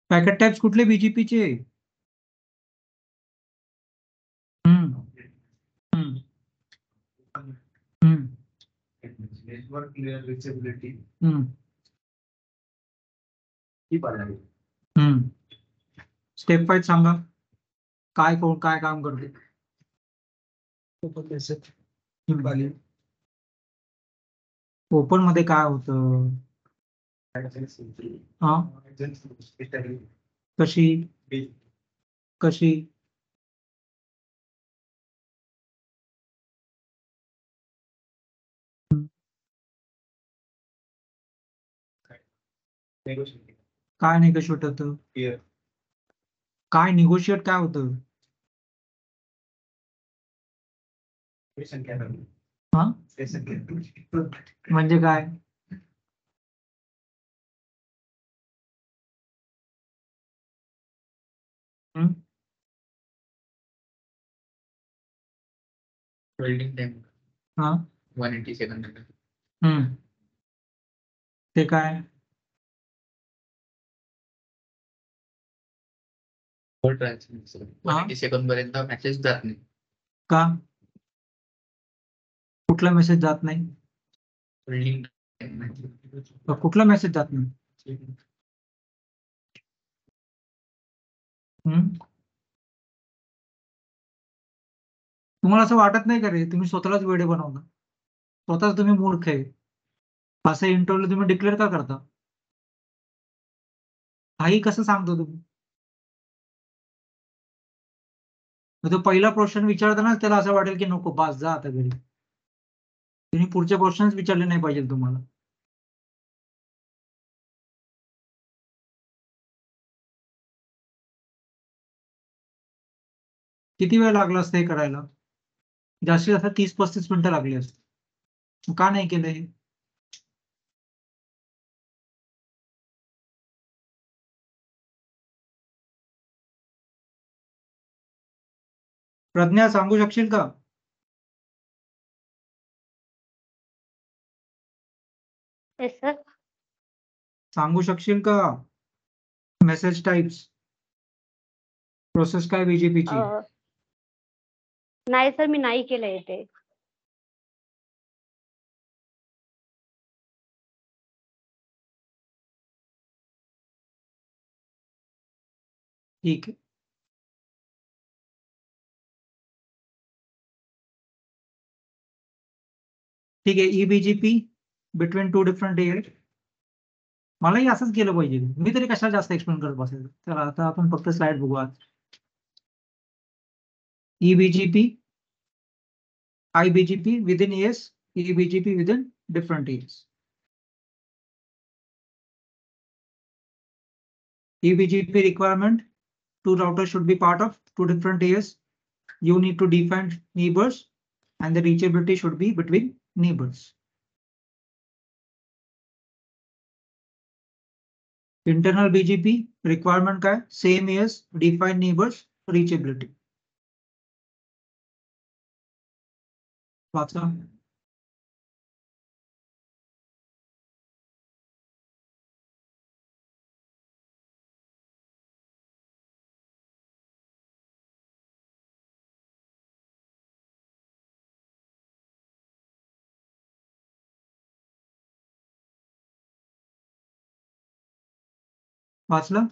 Packet types कुठले बीजीपीचे? Network reachability step wise सांगा काय कोण काय काम करते. ओपन मध्ये काय होतं? हा कशी कशी काय निगोशिएट होतं? काय निगोशिएट काय होतं? हा म्हणजे काय? होल्डिंग टाइम हा 180 सेकंद. ते काय? होल्ड ट्रान्सफर 180 सेकंद पर्यंत मेसेज जात नाही. का? कुठला मेसेज जात नाही? होल्डिंग कुठला मेसेज जात नाही? तुम्हाला असं वाटत नाही का रे तुम्ही स्वतःलाच वेडे बनवता? स्वतःच तुम्ही मूर्ख आहे असं इंटरव्ह्यू तुम्ही डिक्लेअर का करता? काही कसं सांगतो तुम्ही? तो पहिला क्वेश्चन विचारताना त्याला असं वाटेल की नको बास जा आता घरी. तुम्ही पुढचे क्वेश्चन्स विचारले नाही पाहिजे तुम्हाला. किती वेळ लागला असतं हे करायला? जास्तीत जास्त 30-35 मिनिटं लागली असते. का नाही केलं हे? प्रज्ञा सांगू शकशील का? सर सांगू शकशील का? मेसेज टाइप्स प्रोसेस काय बीजेपीची? नाही सर मी नाही केलंय ते. ठीक आहे. ठीक आहे. ईबीजीपी बिटवीन 2 डिफरंट एअर. मलाही असंच केलं पाहिजे. मी तरी कशाला जास्त एक्सप्लेन करत बसेल. चला आता आपण फक्त स्लाइड बघू आज. ईबीजीपी IBGP within AS, EBGP within different AS. EBGP requirement, 2 routers should be part of 2 different AS. You need to define neighbors and the reachability should be between neighbors. Internal BGP requirement का same as define neighbors reachability. वाचा. वाचलं?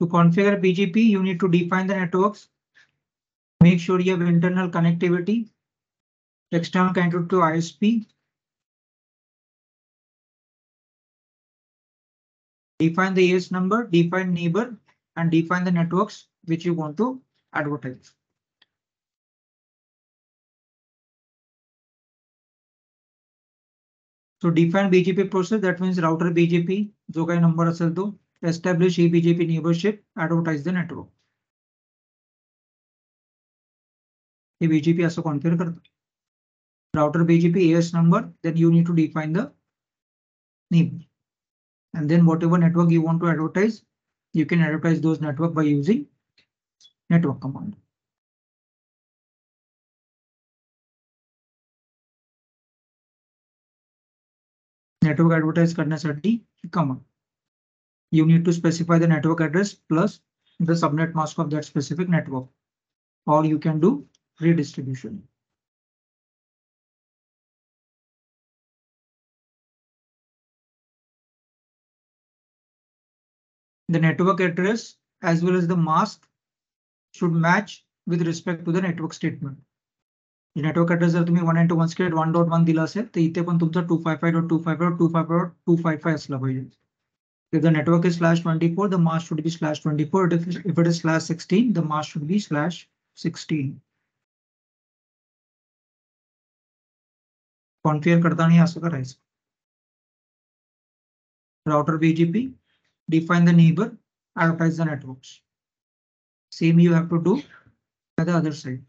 To configure BGP, you need to define the networks. Make sure you have internal connectivity, external connectivity to ISP. Define the AS number, define neighbor, and define the networks which you want to advertise. So define BGP process, that means router BGP, जो काही number असेल तो, establish eBGP neighborship, advertise the network. हे BGP असं configure करतो. Router BGP AS number, then you need to define the neighbor. And then whatever network you want to advertise, you can advertise those network by using network command. Network advertise करण्यासाठी command. You need to specify the network address plus the subnet mask of that specific network, or you can do redistribution. The network address as well as the mask should match with respect to the network statement. Network address जर तुम्ही 192.168.1.1 दिला असेल तर इथे पण तुमचा 255.255.255.255 असला पाहिजे. If the network is /24, the mask should be /24. If it is /16, the mask should be /16. Configure करताना असं करायचं. Router BGP, define the neighbor, advertise the networks. Same you have to do at the other side.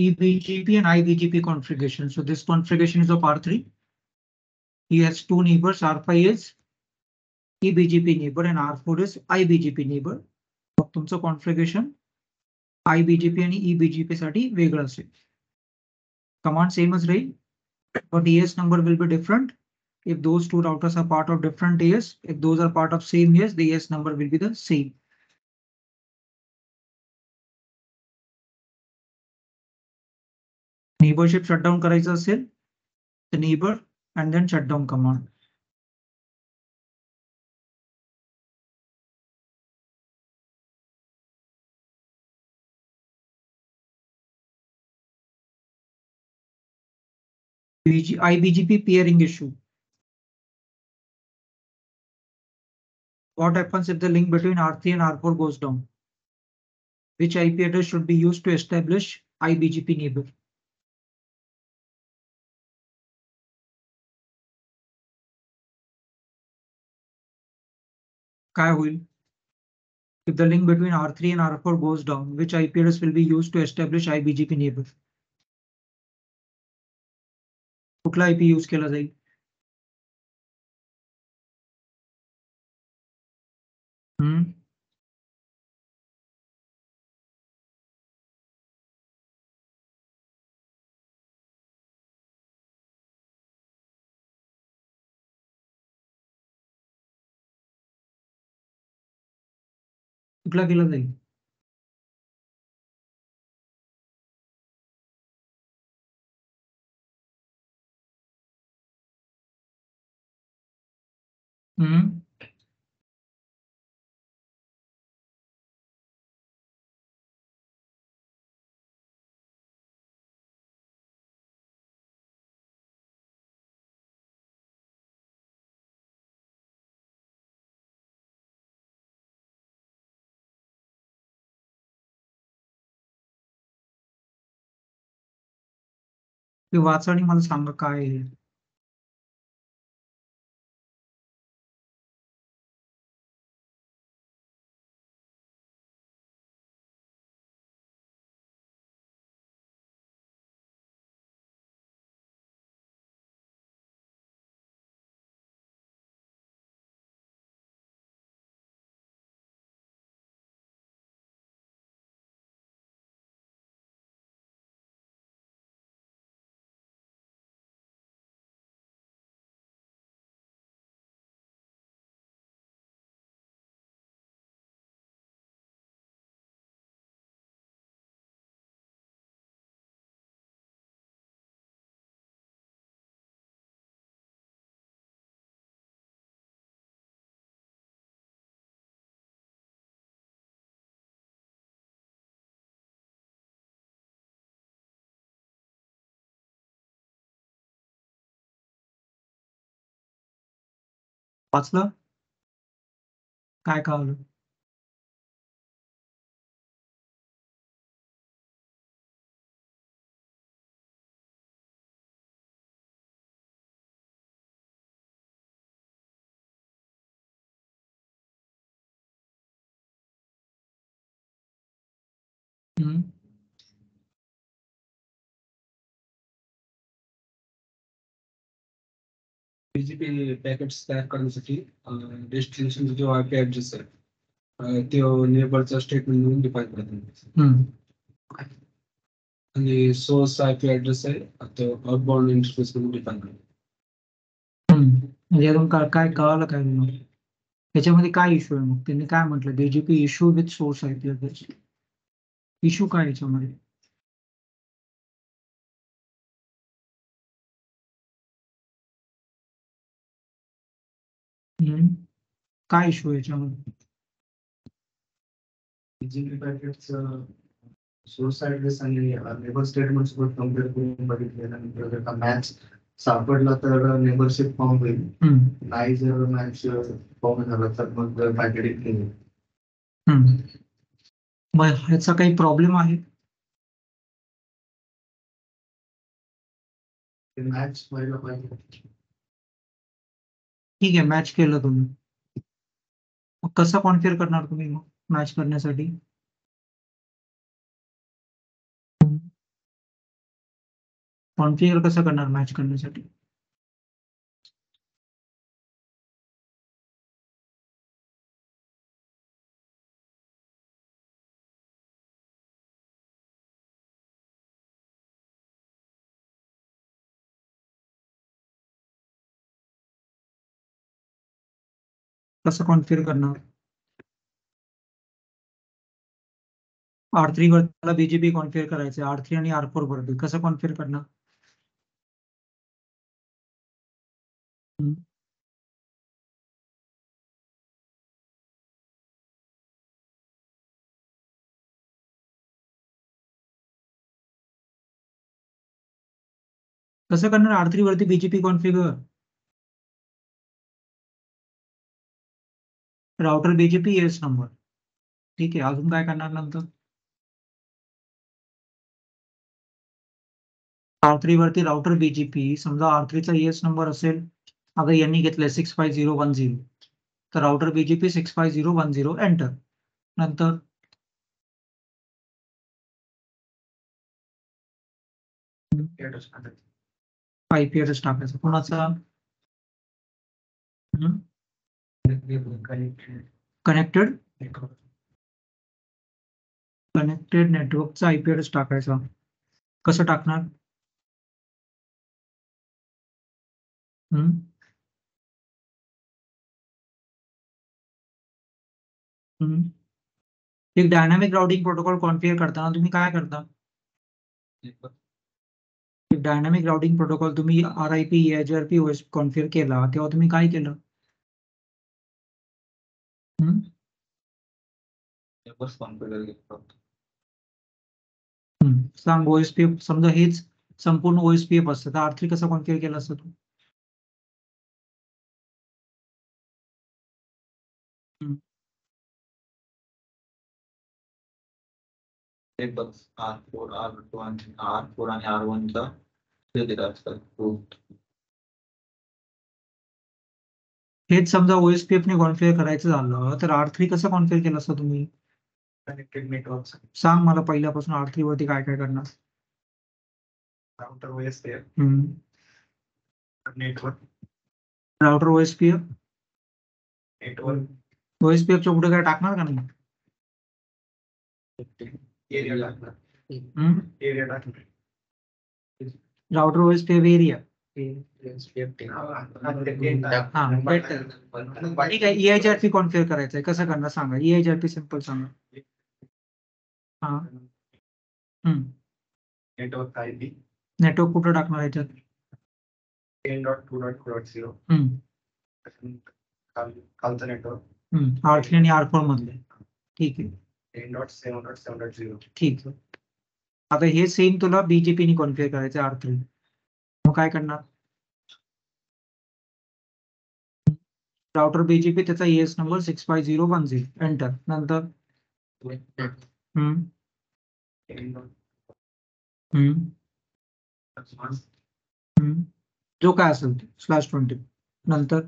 eBGP and iBGP configuration. So this configuration is of R3. He has two neighbors. R5 is eBGP neighbor and R4 is iBGP neighbor. तुमचं configuration iBGP आणि eBGP साठी वेगळं असेल. Command same as राहील, but AS number will be different. If those two routers are part of different AS, if those are part of same AS, the AS number will be the same. Neighborship shutdown करायचं असेल, the neighbor and then shutdown command. iBGP peering issue. What happens if the link between R3 and R4 goes down? Which IP address should be used to establish iBGP neighbor? काय होईल? If the link between R3 and R4 goes down, which IP address will be used to establish iBGP neighbor? कुठला IP use केला जाईल? कुठला केला जाईल? ते वाचा आणि मला सांगा काय आहे. वाचलं? काय कळलं? बीजीपी पॅकेट्स तयार करण्यासाठी डेस्टिनेशनचा जो आयपी ऍड्रेस आहे तो नेबरचा स्टेटमेंट म्हणून डिफाईन करतो आणि सोर्स आयपी ऍड्रेस आहे तो आउटबाउंड इंटरफेस म्हणून डिफाईन करतो. म्हणजे अजून काय कळालं काय मग त्याच्यामध्ये काय इश्यू आहे मग त्यांनी काय म्हटलं BGP issue with source IP address issue काय याच्यामध्ये काय इश्यू आहे याच्यामध्ये बीजीपी पॅकेट्स सोर्स ऍड्रेस आणि नेबर स्टेटमेंट सोबत कम्पेअर करून बघितल्यानंतर जर का मॅच सापडला तर नेबरशिप फॉर्म होईल. नाही जर मॅच फॉर्म झाला तर मग पॅकेट केली. मग ह्याचा काही प्रॉब्लेम आहे मॅच व्हायला पाहिजे. ठीक आहे मॅच केलं तुम्ही मग कसं कॉन्फिगर करणार तुम्ही मग मॅच करण्यासाठी कॉन्फिगर कसं करणार मॅच करण्यासाठी कसं कॉन्फिगर करणार R3 वर मला बीजीपी कॉन्फिगर करायचं R3 आणि R4 वरती कसं कॉन्फिगर करणार कसं करणार R3 वरती BGP configure router BGP AS number ठीक आहे अजून काय करणार नंतर R3 वरती राउटर बीजीपी समजा R3 चा एस नंबर असेल आता यांनी घेतलाय 65010 तर राउटर बीजीपी 65010 एंटर नंतर आयपी ऍड्रेस टाकायचा कोणाचा कनेक्टेड नेटवर्कचा आयपी ऍड्रेस टाकायचा कसं टाकणार एक डायनामिक राउटिंग प्रोटोकॉल कॉन्फिगर करताना तुम्ही काय करता डायनामिक राउटिंग प्रोटोकॉल तुम्ही RIP EIGRP OS कॉन्फिगर केला तेव्हा तुम्ही काय केलं सांग OSPF समजा हेच संपूर्ण OSPF असतं तर R3 कसं कॉन्फिगर केलं असतं तू R4 आणि R1 चा हे दिलं असतं हेच समजा OSPF ने कॉन्फिगर करायचं झालं तर R3 कसं कॉन्फिगर केलं असतं तुम्ही कनेक्टेड नेटवर्क सांग मला पहिल्यापासून R3 वरती काय काय करणार router OSPF network router OSPF network OSPF च्या पुढे काय टाकणार का नाही एरिया लागणार एरिया टाकणार राउटर OSPF एरिया ठीक आहे EIGRP कॉन्फिगर करायचंय कसं करणार सांगा EIGRP सिंपल सांगा हा नेटवर्क आयपी नेटवर्क कुठं टाकणार याच्यात 10.2.2.0 खालचं नेटवर्क R3 आणि R4 मधले ठीक आहे 10.7.7.0 ठीक आहे आता हे सेम तुला बीजीपी ने कॉन्फिगर करायचं R3 मग काय करणार राउटर बीजीपी त्याचा ES नंबर 65010 एंटर नंतर जो काय असेल ते /20 नंतर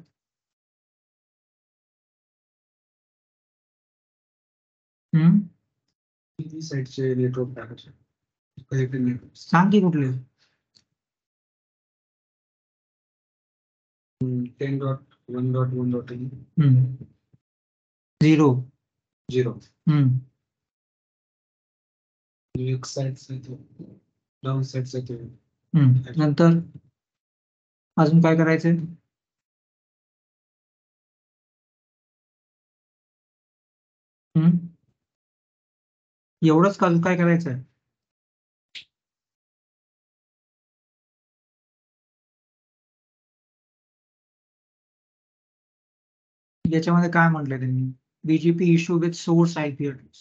साईडचे नेटवर्क टाकायचे कनेक्टेड नेटवर्क सांग की कुठले 10.1.1.0. 0. एक साईडचा येतो, डाऊन साईडचा येतो. नंतर अजून काय करायचंय? एवढंच काय करायचंय? याच्यामध्ये काय म्हटलंय त्यांनी? BGP issue with source IP address.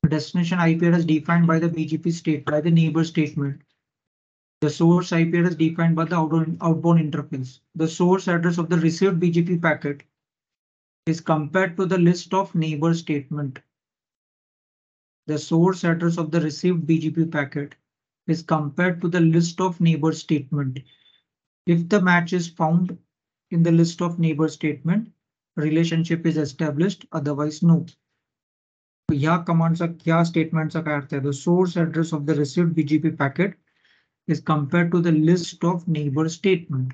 Destination IP address defined by the BGP state by the neighbor statement. The source IP address defined by the outbound interface. The source address of the received BGP packet is compared to the list of neighbor statement. The source address of the received BGP packet is compared to the list of neighbor statement. If the match is found in the list of neighbor statement, relationship is established, otherwise no. या कमांडचा या स्टेटमेंटचा काय अर्थ आहे? The source address of the received BGP packet is compared to the list of neighbor statement.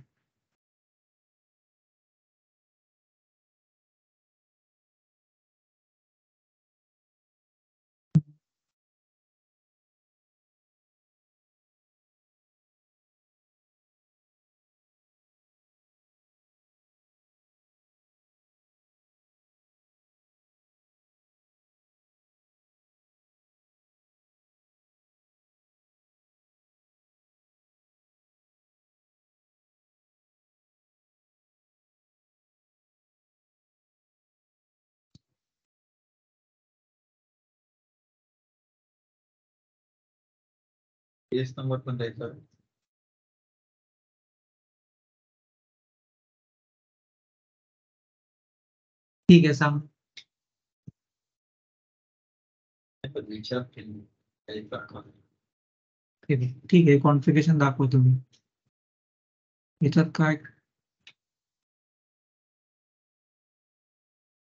Case number पण द्यायचा. ठीक आहे, सांग. विचार केली. ठीक आहे, कॉन्फिगरेशन दाखवा तुम्ही. याच्यात काय?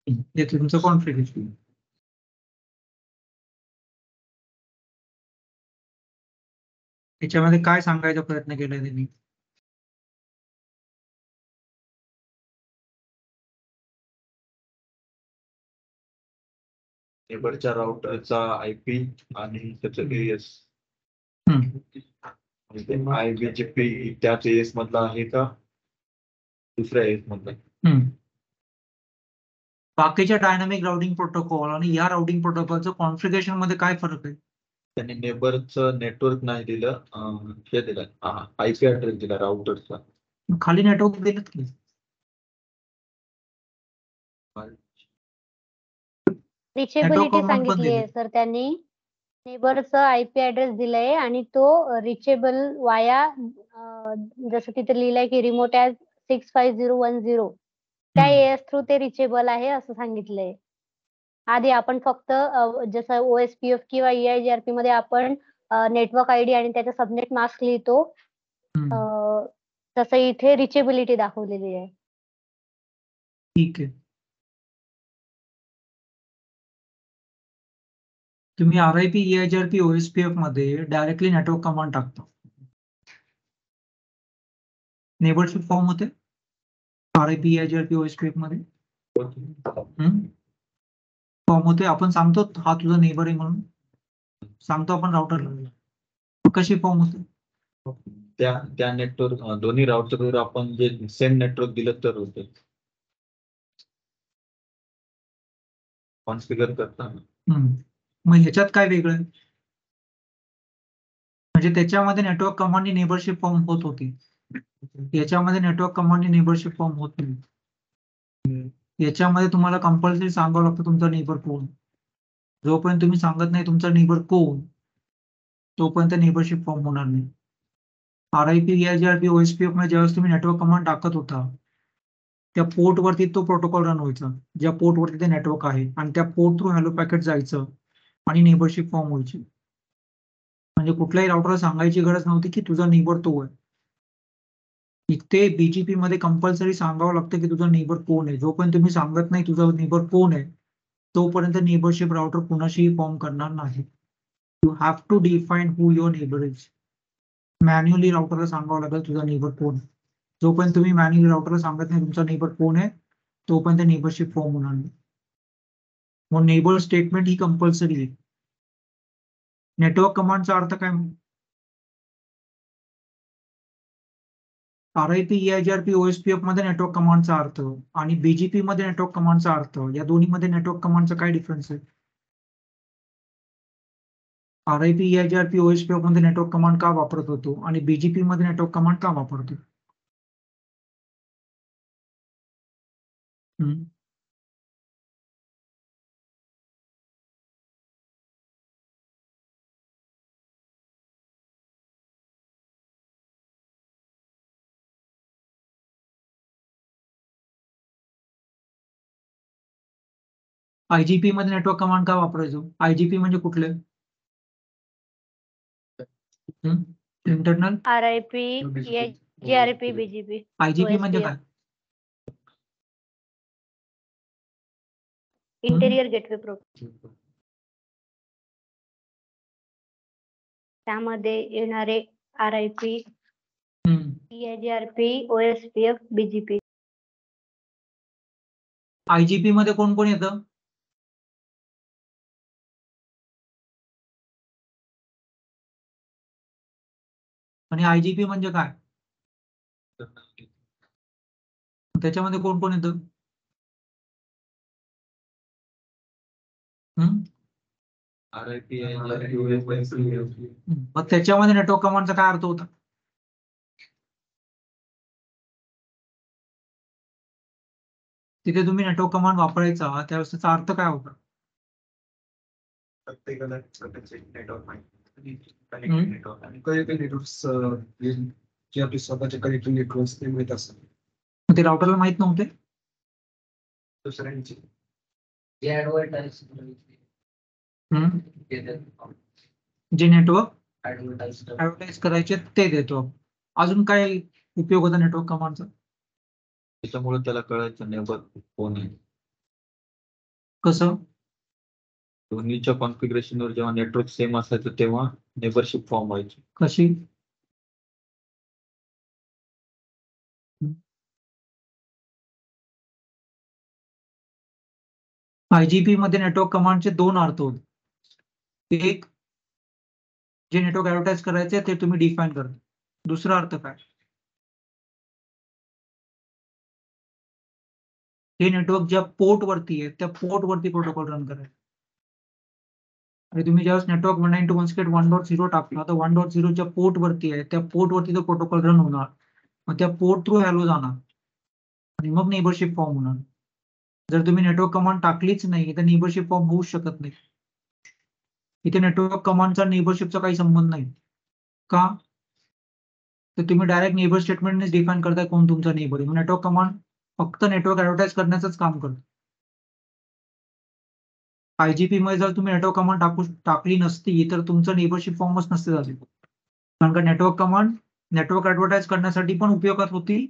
हे तुमचं कॉन्फिगरेशन. याच्यामध्ये काय सांगायचा प्रयत्न केलाय त्यांनी? नेबरच्या राउटरचा IP आणि त्याचं AS. IBGP त्याच AS मधला आहे का दुसऱ्या AS मधला? बाकीच्या डायनामिक राउटिंग प्रोटोकॉल आणि या राउटिंग प्रोटोकॉलचं कॉन्फिगरेशन मध्ये काय फरक आहे? त्यांनी नेबरचं नेटवर्क नाही दिलं, हे दिलं IP ऍड्रेस दिला राउटरचा. खाली नेटवर्क दिलं की रिचेबिलिटी सांगितली आहे सर त्यांनी. नेबरचा IP ऍड्रेस दिलाय आणि तो रिचेबल वाया जसं तिथे लिहिलंय की रिमोट ऍज 65010 त्या AS थ्रू ते रिचेबल आहे असं सांगितलंय. आधी आपण फक्त जसं OSPF किंवा EIGRP मध्ये आपण नेटवर्क ID आणि त्याचा सबनेट मास्क लिहितो, तसं इथे रिचेबिलिटी दाखवलेली आहे. ठीक आहे. तुम्ही RIP EIGRP OSPF मध्ये डायरेक्टली नेटवर्क कमांड टाकता. नेबरशिप फॉर्म होते RIP EIGRP OSPF मध्ये फॉर्म होते. आपण सांगतो हा तुझा नेबर आहे म्हणून सांगतो आपण राउटरला. कशी फॉर्म होते? त्या नेटवर्क दोन्ही राउटरवर आपण जे सेम नेटवर्क दिलं तर होते कॉन्फिगर करताना. मग ह्याच्यात काय वेगळं आहे? म्हणजे त्याच्यामध्ये नेटवर्क कमांडनी नेबरशिप फॉर्म होत होती, याच्यामध्ये नेटवर्क कमांडनी नेबरशिप फॉर्म होत नाही. याच्यामध्ये तुम्हाला कंपल्सरी सांगावं लागतं तुमचा नेबर कोण. जोपर्यंत तुम्ही सांगत नाही तुमचा नेबर कोण तोपर्यंत नेबरशिप फॉर्म होणार नाही. RIP EIGRP OSPF मध्ये ज्यावेळेस तुम्ही नेटवर्क कमांड टाकत होता त्या पोर्ट वरती तो प्रोटोकॉल रन व्हायचा ज्या पोर्ट वरती ते नेटवर्क आहे आणि त्या पोर्ट थ्रू हॅलो पॅकेट जायचं आणि नेबरशिप फॉर्म व्हायची. म्हणजे कुठल्याही राउटरला सांगायची गरज नव्हती की तुझा नेबर तो आहे. इथे BGP मध्ये कंपल्सरी सांगावं लागतं की तुझा नेबर कोण आहे. जोपर्यंत तुम्ही सांगत नाही तुझा नेबर कोण आहे तोपर्यंत नेबरशिप राउटर कुणाशीही फॉर्म करणार नाही. You have to define who your neighbour is. Manually राउटरला सांगावं लागेल तुझा नेबर कोण आहे. जोपर्यंत तुम्ही मॅन्युअली राउटरला सांगत नाही तुमचा नेबर कोण आहे तोपर्यंत नेबरशिप फॉर्म होणार नाही. मग नेबर स्टेटमेंट ही कंपल्सरी आहे. नेटवर्क कमांडचा अर्थ काय? RIP, EIGRP, OSPF मध्ये नेटवर्क कमांडचा अर्थ आणि BGP मध्ये नेटवर्क कमांडचा अर्थ, या दोन्हीमध्ये नेटवर्क कमांडचा काय डिफरन्स आहे? RIP, EIGRP, OSPF मध्ये नेटवर्क कमांड का वापरत होतो आणि BGP मध्ये नेटवर्क कमांड का वापरतो? IGP मध्ये नेटवर्क कमांड का वापरायचो? IGP म्हणजे कुठले? Internal RIP, EIGRP, BGP. IGP म्हणजे काय? Interior gateway protocol. त्यामध्ये येणारे RIP, EIGRP, OSPF, BGP. IGP मध्ये कोण कोण येतं? आणि IGP म्हणजे काय? त्याच्यामध्ये कोण कोण येतं? RIP मग त्याच्यामध्ये नेटवर्क कमांडचा काय अर्थ होता? तिथे तुम्ही नेटवर्क कमांड वापरायचा त्यावेळेस त्याचा अर्थ काय होता? प्रत्येकाला नेटवर्क माहिती नेटवर्क आणि काही नेटवर्क्स जे आपले स्वतःचे कनेक्टेड नेटवर्क्स ते माहित असतात. मग ते राउटरला माहित नव्हते? दुसऱ्यांची जे नेटवर्क ऍडव्हर्टाइज करायचे ते देतो. अजून काय उपयोग होता नेटवर्क कमांडचा? त्याच्यामुळे त्याला कळायचं नेबर कोण आहे. कसं? दोन्हीच्या कॉन्फिगरेशनवर जेव्हा नेटवर्क सेम असायचं तेव्हा नेबरशिप फॉर्म व्हायची. कशी? IGP मध्ये नेटवर्क कमांडचे दोन अर्थ होते. एक, जे नेटवर्क ऍडव्हर्टाइज करायचे ते तुम्ही डिफाईन करता. दुसरा अर्थ काय? हे नेटवर्क ज्या पोर्ट वरती आहे त्या पोर्ट वरती प्रोटोकॉल रन करायचा. आणि तुम्ही ज्यावेळेस नेटवर्क 192.168.1.0 टाकला तर 1.0 च्या पोर्ट वरती आहे त्या पोर्ट वरती तो प्रोटोकॉल रन होणार. मग त्या पोर्ट थ्रू हॅलो जाणार आणि मग नेबरशिप फॉर्म होणार. जर तुम्ही नेटवर्क कमांड टाकलीच नाही तर नेबरशिप फॉर्म होऊच शकत नाही. इथे नेटवर्क कमांडचा नेबरशिपचा काही संबंध नाही. का? तर तुम्ही डायरेक्ट नेबर स्टेटमेंटने डिफाईन करताय कोण तुमचा नेबर आहे. नेटवर्क कमांड फक्त नेटवर्क ऍडव्हर्टाइज करण्याचंच काम करतो. IGP मध्ये जर तुम्ही नेटवर्क कमांड टाकली नसती तर तुमचं नेबरशिप फॉर्मच नसते झाले. कारण का नेटवर्क कमांड नेटवर्क ऍडव्हर्टाइज करण्यासाठी पण उपयोगात होती,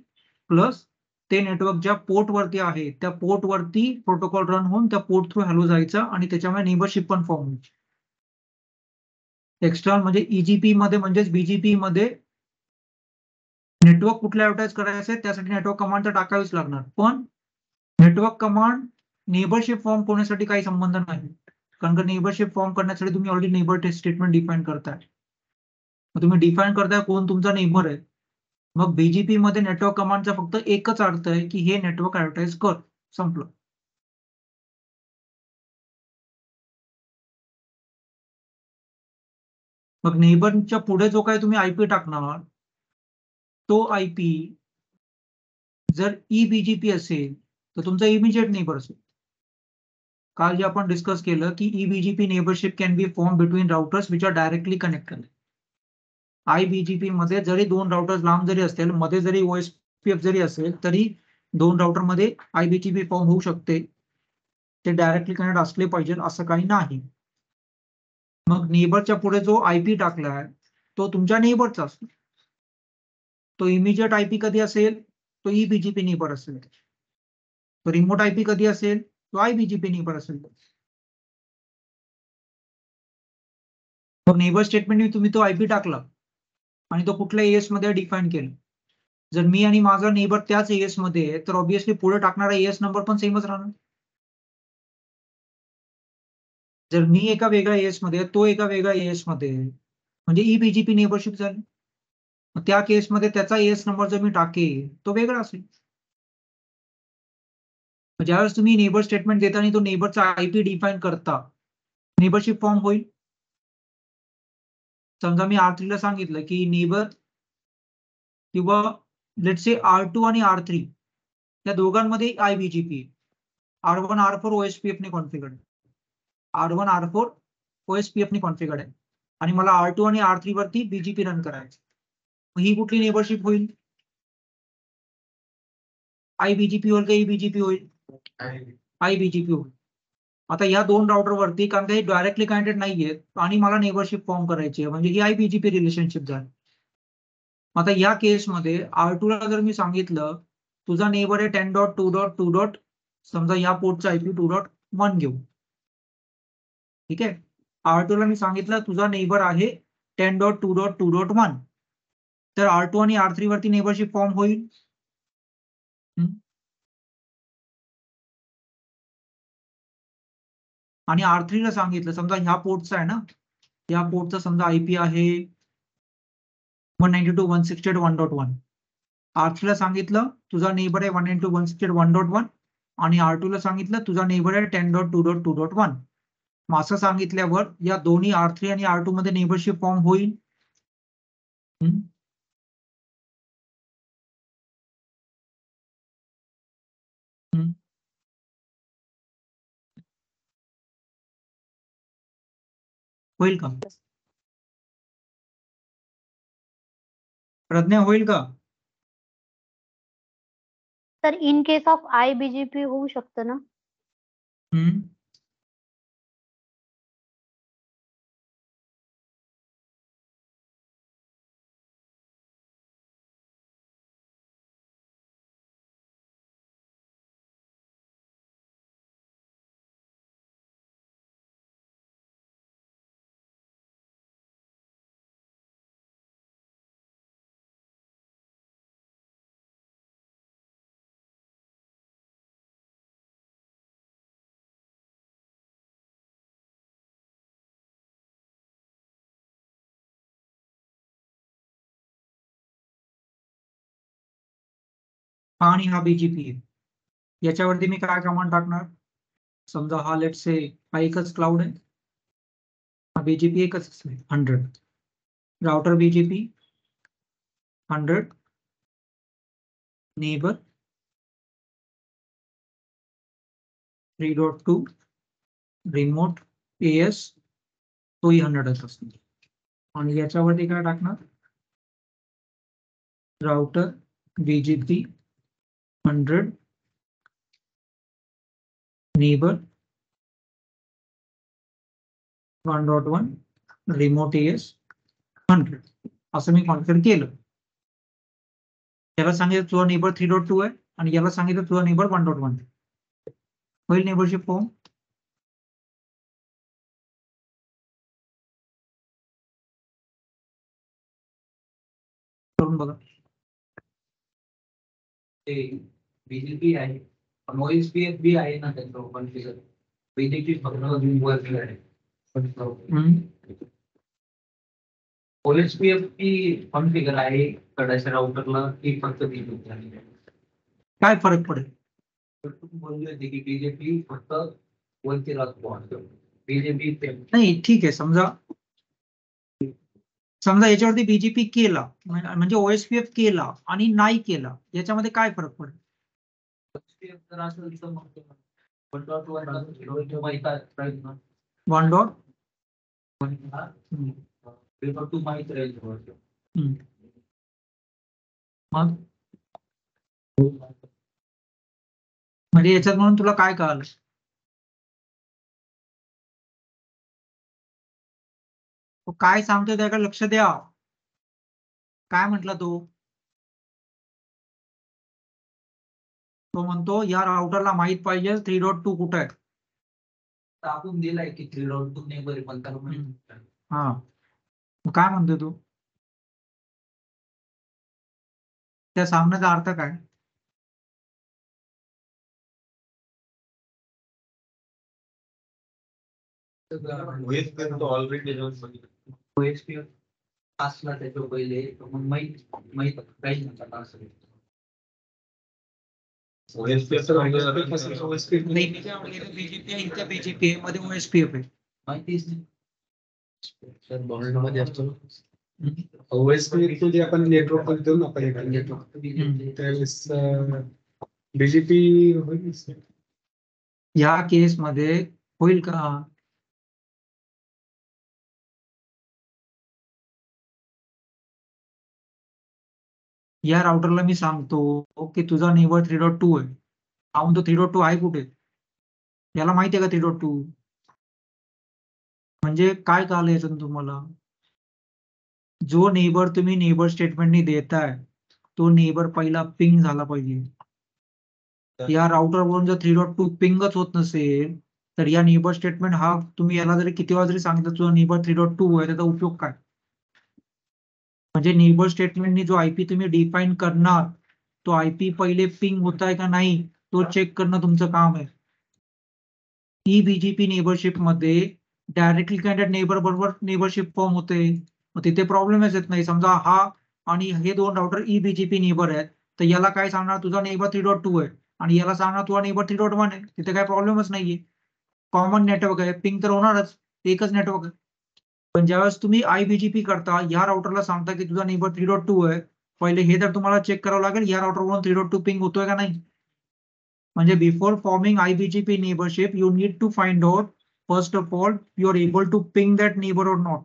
प्लस ते नेटवर्क ज्या पोर्ट वरती आहे त्या पोर्ट वरती प्रोटोकॉल रन होऊन त्या पोर्ट थ्रू हॅलो जायचा आणि त्याच्यामुळे नेबरशिप पण फॉर्म व्हायची. एक्स्टर्नल म्हणजे EGP मध्ये म्हणजेच BGP मध्ये नेटवर्क कुठला ऍडव्हर्टाइज करायचं त्यासाठी नेटवर्क कमांड तर टाकावीच लागणार. पण नेटवर्क कमांड नेबरशिप फॉर्म करण्यासाठी काही संबंध नाही. कारण का नेबरशिप फॉर्म करण्यासाठी तुम्ही already neighbour test statement define करताय. मग तुम्ही डिफाईन करताय कोण तुमचा नेबर आहे. मग BGP मध्ये नेटवर्क कमांडचा फक्त एकच अर्थ आहे की हे नेटवर्क ऍडव्हर्टाइज कर, संपलं. मग नेबरच्या पुढे जो काही तुम्ही IP टाकणार तो IP जर eBGP असेल तर तुमचा इमिजिएट नेबर असेल. काल जे आपण डिस्कस केलं की eBGP neighbourship can be form between routers which are directly connected. IBGP मध्ये जरी दोन राउटर्स लांब जरी असतील, मध्ये जरी OSPF जरी असेल तरी दोन राउटर मध्ये IBGP फॉर्म होऊ शकते. ते डायरेक्टली कनेक्ट असले पाहिजे असं काही नाही. मग नेबरच्या पुढे जो IP टाकलाय तो तुमच्या नेबरचा असतो. तो इमिजिएट IP कधी असेल तो eBGP नेबर असेल. तो रिमोट IP कधी असेल तो IBGP नेबर असेल. मग नेबर स्टेटमेंट तुम्ही तो IP टाकला आणि तो कुठल्या एएस मध्ये डिफाईन केलं. जर मी आणि माझा नेबर त्याच एएस मध्ये आहे तर ऑब्व्हियसली पुढे टाकणारा एएस नंबर पण सेमच राहणार. जर मी एका वेगळ्या एएस मध्ये तो एका वेगळ्या एएस मध्ये म्हणजे ईबीजीपी नेबरशिप झाली. त्या केसमध्ये त्याचा एएस नंबर जर मी टाकेल तो वेगळा असेल. ज्यावेळेस तुम्ही नेबर स्टेटमेंट देता आणि तो नेबरचा आयपी डिफाईन करता नेबरशिप फॉर्म होईल. समजा मी R3 ला सांगितलं की नेबर किंवा लेट से R2 आणि R3 या दोघांमध्ये आयबीजीपी R1 R4 OSPF ने कॉन्फिगर्ड R1 R4 OSPF ने कॉन्फिगर्ड आहे आणि मला R2 आणि R3 वरती बीजीपी रन करायचं. ही कुठली नेबरशिप होईल? आयबीजीपी होईल का ईबीजीपी होईल? आयबीजीपी होईल. आता या दोन राउटर वरती कारण काही डायरेक्टली कनेक्टेड नाहीये आणि मला नेबरशिप फॉर्म करायची आहे म्हणजे ही आयबीजीपी रिलेशनशिप झाली. आता या केसमध्ये R2 ला जर मी सांगितलं तुझा नेबर आहे 10.2.2. समजा या पोर्टचा आयपी 2.1 घेऊ. ठीक आहे. R2 ला मी सांगितलं तुझा नेबर आहे 10.2.2.1. तर R2 आणि R3 वरती नेबरशिप फॉर्म होईल. आणि R3 ला सांगितलं समजा ह्या पोर्टचा आहे ना, या पोर्टचा समजा आयपी आहे 192.168.1.1. R3 ला सांगितलं तुझा नेबर आहे 192.168.1.1 आणि R2 ला सांगितलं तुझा नेबर आहे 10.2.2.1. असं सांगितल्यावर या दोन्ही R3 आणि R2 मध्ये नेबरशिप फॉर्म होईल. होईल का? प्रज्ञा होईल का? तर इन केस ऑफ आयबीजीपी होऊ शकतं ना? आणि हा बीजीपी आहे. याच्यावरती मी काय कमांड टाकणार? समजा हा लेट से हा एकच क्लाउड आहे. हा बीजीपी एकच असेल 100. Router BGP 100 neighbour 3.2 remote AS तोही 100च असतो. आणि याच्यावरती काय टाकणार? Router BGP 100 neighbour 1.1 remote AS 100 असं मी कॉन्फिगर केलं. याला सांगितलं तुझा नेबर 3.2 आहे आणि याला सांगितलं तुझा नेबर 1.1. होईल नेबरशिप फॉर्म? करून बघा. बीजेपी आहे OSPF बी आहे ना त्याचं कॉन्फिगर. बीजेपी फक्त वर आहे. OSPF बी कॉन्फिगर आहे कडाच्या राउटरला की फक्त बीजेपी आहे. काय फरक पडेल? बोलले होते की बीजेपी फक्त वरती राहतो. बीजेपी नाही ठीक आहे. समजा याच्यावरती बीजेपी केला म्हणजे OSPF केला आणि नाही केला याच्यामध्ये काय फरक पडेल? जर असेल तर मग 1.1 माहित राहील ना. 1. पेपर 2 माहित राहील. मग म्हणजे याच्यात म्हणून तुला काय कळालं? तो काय सांगतोय त्याकडे लक्ष द्या. काय म्हटला तो? तो म्हणतो या राउटरला माहित पाहिजे 3.2 कुठे आहे. टाकून दिलाय की 3.2 नेबर पण त्याला हा काय म्हणतोय तू? त्या सामन्याचा अर्थ काय? ऑलरेडी OSP असला त्याच्या पहिले मग माहित काही नका असं. बीजेपी मध्ये OSPF आहे. माहितीच नाही. सर बॉन्ड मध्ये असतो OSP थ्रू जे आपण नेटवर्क करतो ना आपण नेटवर्क त्यावेळेस बीजेपी होईल sir. या केस मध्ये होईल का? या राउटरला मी सांगतो की तुझा नेबर 3.2 आहे. हा म्हणतो 3.2 आहे कुठे? याला माहिती आहे का 3.2? म्हणजे काय कळलं याच्यातून तुम्हाला? जो नेबर तुम्ही नेबर स्टेटमेंटनी देताय तो नेबर पहिला पिंग झाला पाहिजे. या राउटरवरून जर 3.2 पिंगच होत नसेल तर या नेबर स्टेटमेंट हा तुम्ही याला जरी किती वेळा जरी सांगितलं तुझा नेबर 3.2 आहे त्याचा उपयोग काय? म्हणजे नेबर स्टेटमेंटनी जो आयपी तुम्ही डिफाईन करणार तो आयपी पहिले पिंग होत आहे का नाही तो चेक करणं तुमचं काम आहे. EBGP नेबरशिप मध्ये डायरेक्टली कॅन्डिडेट नेबर बरोबर नेबरशिप फॉर्म होते. मग तिथे प्रॉब्लेमच येत नाही. समजा हा आणि हे दोन राउटर EBGP नेबर आहेत तर याला काय सांगणार तुझा नेबर 3.2 आहे आणि याला सांगणार तुझा नेबर 3.1 आहे. तिथे काही प्रॉब्लेमच नाहीये. कॉमन नेटवर्क आहे पिंग तर होणारच. एकच नेटवर्क आहे. पण ज्यावेळेस तुम्ही IBGP करता या राउटरला सांगता की तुझा नेबर 3.2 आहे पहिले हे तर तुम्हाला चेक करावं लागेल या राउटरवरून 3.2 पिंग होतोय का नाही. म्हणजे before forming IBGP neighborship you need to find out first of all you are able to ping that neighbor or not.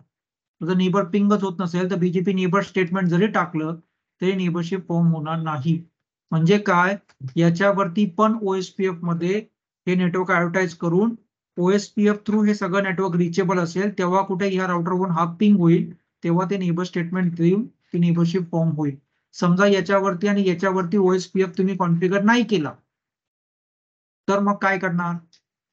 तुझं नेबर पिंगच होत नसेल तर BGP नेबर स्टेटमेंट जरी टाकलं तरी नेबरशिप फॉर्म होणार नाही. म्हणजे काय याच्यावरती पण OSPF मध्ये हे नेटवर्क ऍडव्हर्टाइज करून OSPF थ्रू हे सगळं नेटवर्क रिचेबल असेल तेव्हा कुठे या राउटरवरून हा पिंग होईल तेव्हा ते नेबर स्टेटमेंट देऊन ती नेबरशिप फॉर्म होईल. समजा याच्यावरती आणि याच्यावरती OSPF तुम्ही कॉन्फिगर नाही केला तर मग काय करणार?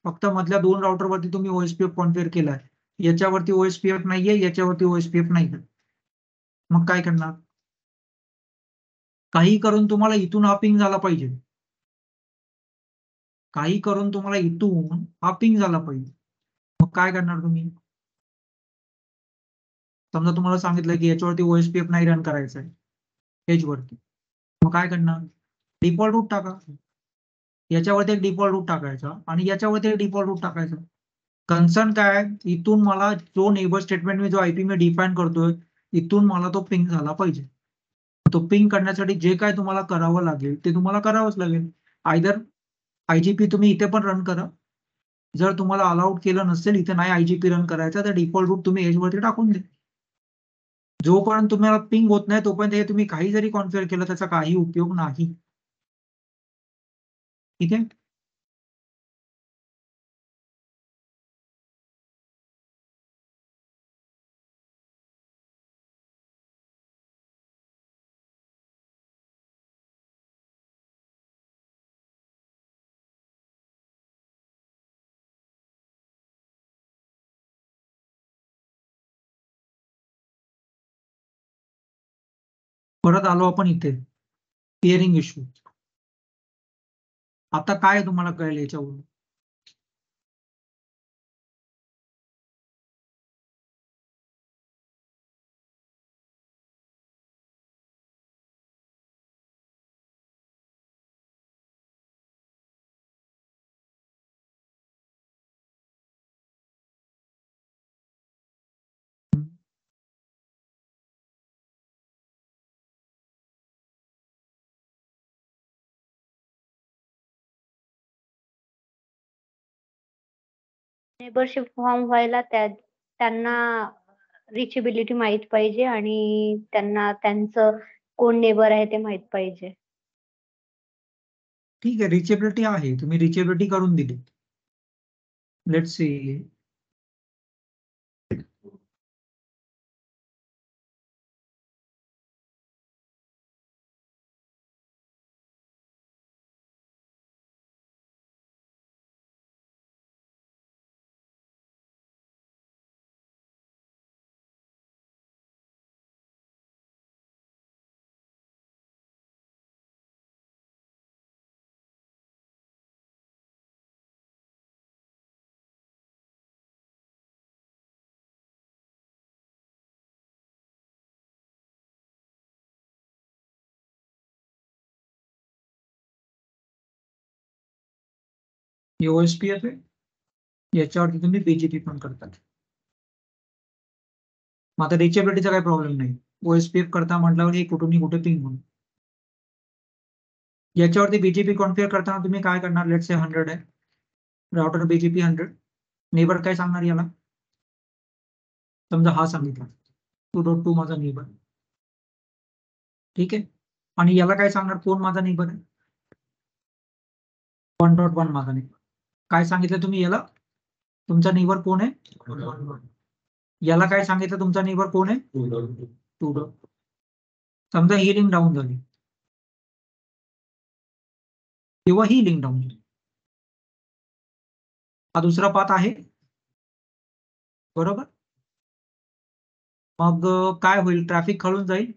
फक्त मधल्या दोन राउटरवरती तुम्ही OSPF कॉन्फिगर केलाय. याच्यावरती OSPF नाहीये याच्यावरती OSPF नाहीये. मग काय करणार? काही करून तुम्हाला इथून हा पिंग झाला पाहिजे. काही करून तुम्हाला इथून हा पिंग झाला पाहिजे. मग काय करणार तुम्ही? समजा तुम्हाला सांगितलं की याच्यावरती OSPF नाही रन करायचं आहे एजवरती. मग काय करणार? डिफॉल्ट रूट टाका. याच्यावरती एक डिफॉल्ट रूट टाकायचा आणि याच्यावरती एक डिफॉल्ट रूट टाकायचा. कन्सर्न काय इथून मला जो नेबर स्टेटमेंट मी जो आयपी मी डिफाईन करतोय इथून मला तो पिंग झाला पाहिजे. तो पिंग करण्यासाठी जे काय तुम्हाला करावं लागेल ते तुम्हाला करावंच लागेल. आयदर IGP तुम्ही इथे पण रन करा. जर तुम्हाला अलाउड केलं नसेल इथे नाही IGP रन करायचा तर डिफॉल्ट रूट तुम्ही एजवरती टाकून द्या. जोपर्यंत तुम्हाला पिंग होत नाही तोपर्यंत हे तुम्ही काही जरी कॉन्फिगर केलं त्याचा काही उपयोग नाही. ठीक आहे. परत आलो आपण इथे पेअरिंग इश्यू. आता काय तुम्हाला कळेल याच्यावरून? नेबरशिप फॉर्म व्हायला त्यांना रिचेबिलिटी माहित पाहिजे आणि त्यांना त्यांचं कोण नेबर आहे ते माहित पाहिजे. ठीक आहे रिचेबिलिटी आहे तुम्ही रिचेबिलिटी करून दिली. लेट्स सी हे OSPF आहे, याच्यावरती तुम्ही BGP पण करतात. मग आता रिचेबिलिटीचा काही प्रॉब्लेम नाही. OSPF करता म्हटल्यावर हे कुठूनही कुठे पिंग होईल. याच्यावरती BGP कॉन्फिगर करताना तुम्ही काय करणार? लेट्स से 100 आहे, राउटर BGP 100, नेबर काय सांगणार याला? समजा हा सांगितला 2.2 माझा नेबर, ठीक आहे, आणि याला काय सांगणार? कोण माझा नेबर आहे? 1.1 माझा नेबर. काय सांगितलं तुम्ही याला? तुमचा नेबर कोण आहे? 1.1. याला काय सांगितलं? तुमचा नेबर कोण आहे? 2.2. समजा ही लिंक डाऊन झाली किंवा ही लिंक डाऊन झाली, हा दुसरा पाथ आहे, बरोबर? मग काय होईल? ट्रॅफिक खळून जाईल.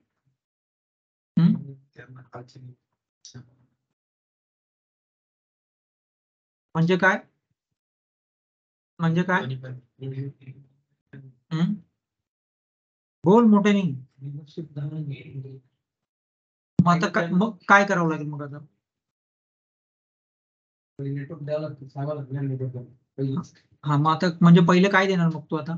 म्हणजे काय? म्हणजे काय? बोल मोठ्याने. मग आता काय, मग काय करावं लागेल मग आता? नेटवर्क द्यावं लागतं, सांगावं लागतं नेटवर्क. हा, मग आता म्हणजे पहिले काय देणार मग तू आता?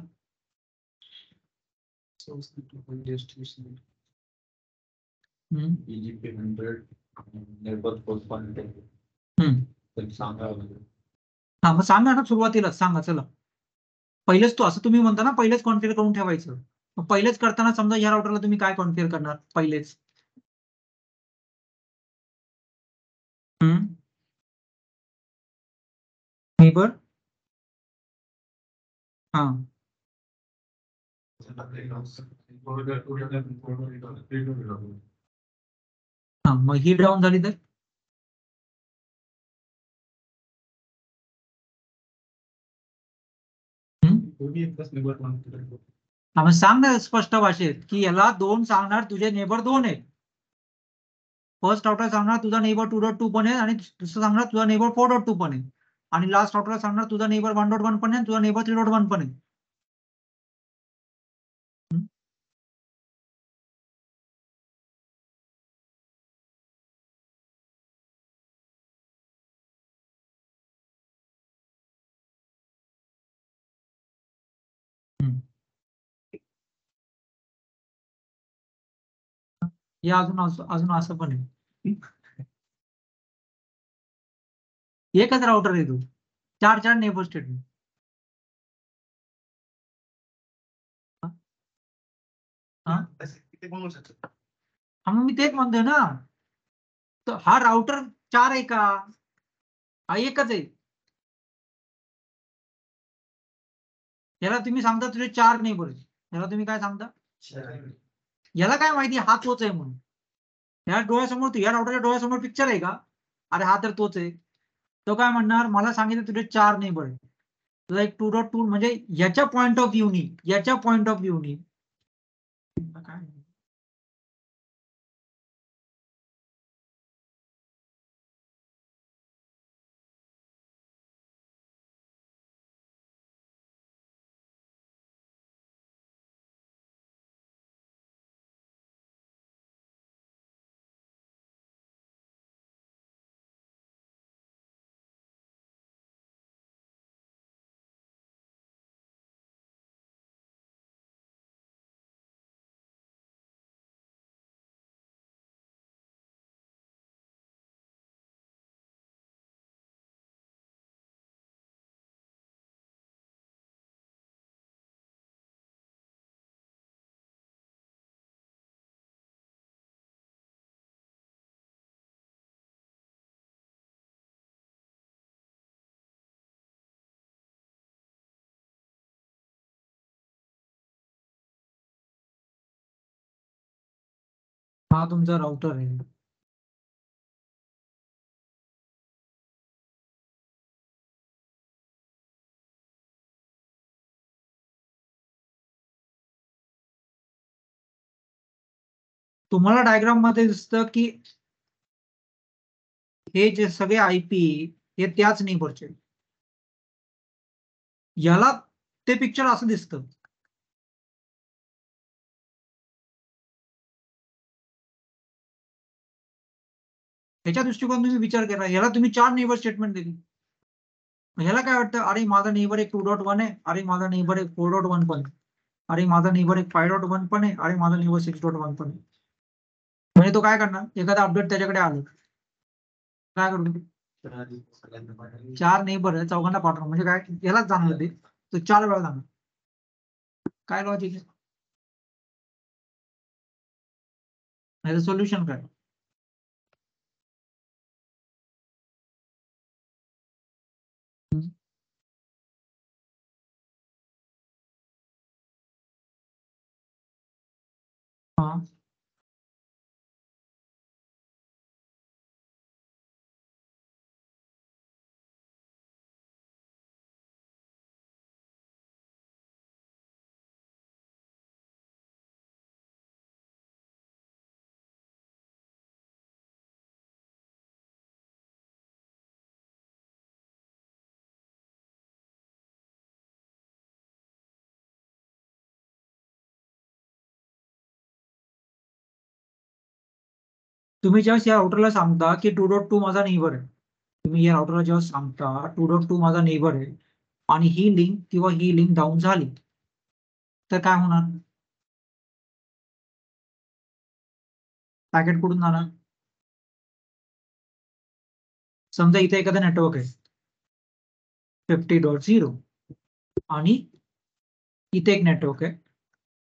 BGP 100 नेबर 4.10 सांगावं लागेल. हा, मग सांगा ना, सुरुवातीला सांगा. चला, पहिलेच तो, असं तुम्ही म्हणता ना, पहिलेच कॉन्फिगर करून ठेवायचं. मग पहिलेच करताना समजा या राउटरला तुम्ही काय कॉन्फिगर करणार पहिलेच? नेबर, हा, हा, मग ही डाऊन झाली तर? हा, मग सांग ना स्पष्ट भाषेत की याला 2 सांगणार, तुझे नेबर 2 आहेत. फर्स्ट राउटर सांगणार तुझा नेबर 2.2 पण आहे, आणि दुसरं सांगणार तुझा नेबर 4.2 पण आहे, आणि लास्ट राउटरला सांगणार तुझा नेबर 1.1 पण आहे, तुझा नेबर 3.1 पण आहे. या अजून असं पण आहे, एकच राउटर आहे तो, 4 नेबर स्टेटमेंट. हा, मग मी तेच म्हणतोय ना, तर हा राउटर 4 आहे का? हा एकच आहे. याला तुम्ही सांगता तुझे 4 नेबर आहेत, याला तुम्ही काय सांगता? याला काय माहिती हा तोच आहे म्हणून? या डोळ्यासमोर, या राउटरच्या डोळ्यासमोर पिक्चर आहे का? अरे हा तर तोच आहे. तो काय म्हणणार? मला सांगितलं तुझे 4 नेबर आहे, तुझा एक 2.2, म्हणजे याच्या पॉइंट ऑफ व्ह्यूनी, याच्या पॉइंट ऑफ व्ह्यूनी काय? हा तुमचा राउटर आहे. तुम्हाला डायग्राम मध्ये दिसतं की हे जे सगळे IP हे त्याच नेबरचे. याला ते पिक्चर असं दिसतं. त्याच्या दृष्टिकोनातून तुम्ही विचार करा, याला तुम्ही 4 नेबर स्टेटमेंट दिली, ह्याला काय वाटतं, अरे माझा नेबर एक 2.1 आहे, अरे माझा नेबर एक 4.1 पण आहे, अरे माझा नेबर एक 5.1 पण आहे, अरे माझा नेबर 6.1 पण आहे. म्हणजे तो काय करणार, एखादा अपडेट त्याच्याकडे आलं काय करू, 4 नेबर आहे चौघांना पाठवणार, म्हणजे काय यालाच जाणार ते, तो 4 वेळा जाणार. काय लॉजिक आहे, नाही सोल्युशन काय. हा तुम्ही जेव्हा या राउटरला सांगता की 2.2 माझा नेबर आहे, तुम्ही या राउटरला जेव्हा सांगता 2.2 माझा नेबर आहे आणि ही लिंक किंवा ही लिंक डाऊन झाली तर काय होणार, पॅकेट कुठून जाणार. समजा इथे एखादा नेटवर्क आहे 50.0 आणि इथे एक नेटवर्क आहे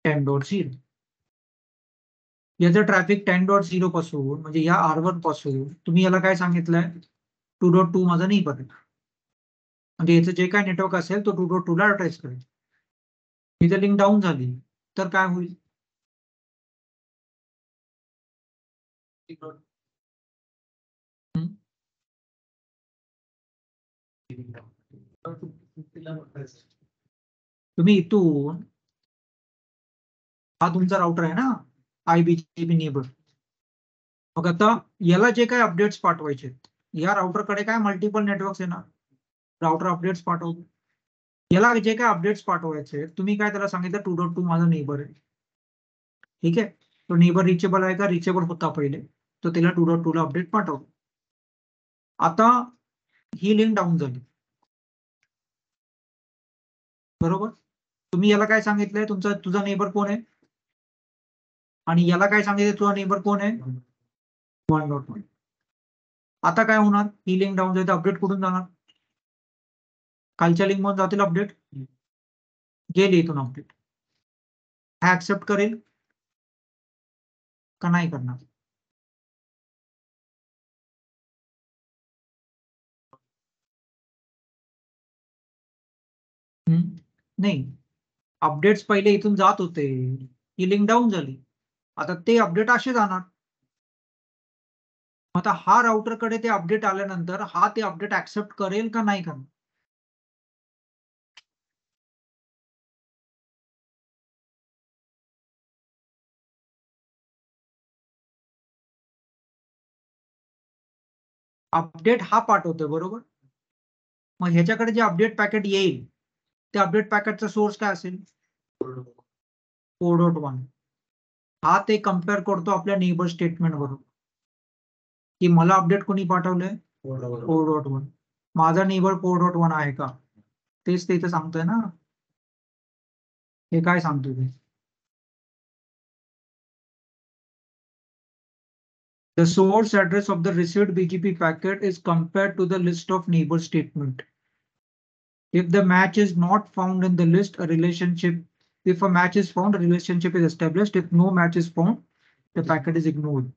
10.0. याचं ट्रॅफिक 10.0 पासून म्हणजे या R1 पासून तुम्ही याला काय सांगितलंय 2.2 माझा नेबर आहे, म्हणजे याचं जे काय नेटवर्क असेल तो 2.2 ला ऍड्रेस करेल. इथे लिंक डाऊन झाली तर काय होईल, तुम्ही इथून, हा तुमचा राउटर आहे ना IBGP नेबर, मग आता याला जे काय अपडेट्स पाठवायचे या राउटरकडे काय मल्टिपल नेटवर्क्स आहे ना, राउटर अपडेट्स पाठवतो, याला जे काय अपडेट्स पाठवायचे तुम्ही काय त्याला सांगितलं 2.2 माझा नेबर आहे, ठीक आहे. तो नेबर रिचेबल आहे का, रिचेबल होता पहिले, तो त्याला 2.2 ला अपडेट पाठवतो. आता ही लिंक डाऊन झाली बरोबर, तुम्ही याला काय सांगितलंय तुझा नेबर कोण आहे, आणि याला काय सांगितलं तुझा नेबर कोण आहे 1.1. आता काय होणार, ही लिंक डाऊन झाली तर अपडेट कुठून जाणार, खालच्या लिंक मध्ये जातील अपडेट, गेली इथून अपडेट, हा ऍक्सेप्ट करेल का नाही करणार, नाही. अपडेट्स पहिले इथून जात होते, ही लिंक डाऊन झाली, आता ते अपडेट असे जाणार. आता हा राउटरकडे ते अपडेट आल्यानंतर हा ते अपडेट ऍक्सेप्ट करेल का नाही करणार, अपडेट हा पाठवतोय बरोबर, मग ह्याच्याकडे जे अपडेट पॅकेट येईल त्या अपडेट पॅकेटचा सोर्स काय असेल 4.1. हा ते कम्पेअर करतो आपल्या नेबर स्टेटमेंट बरोबर की मला अपडेट कोणी पाठवलंय 4.1, माझा नेबर 4.1 आहे का, तेच ते इथं सांगतोय ना, हे काय सांगतोय ते. The source address of the received BGP packet is compared to the list of neighbor statement. If the match is not found in the list, a relationship, if a match is found, a relationship is established. If no match is found, the packet is ignored.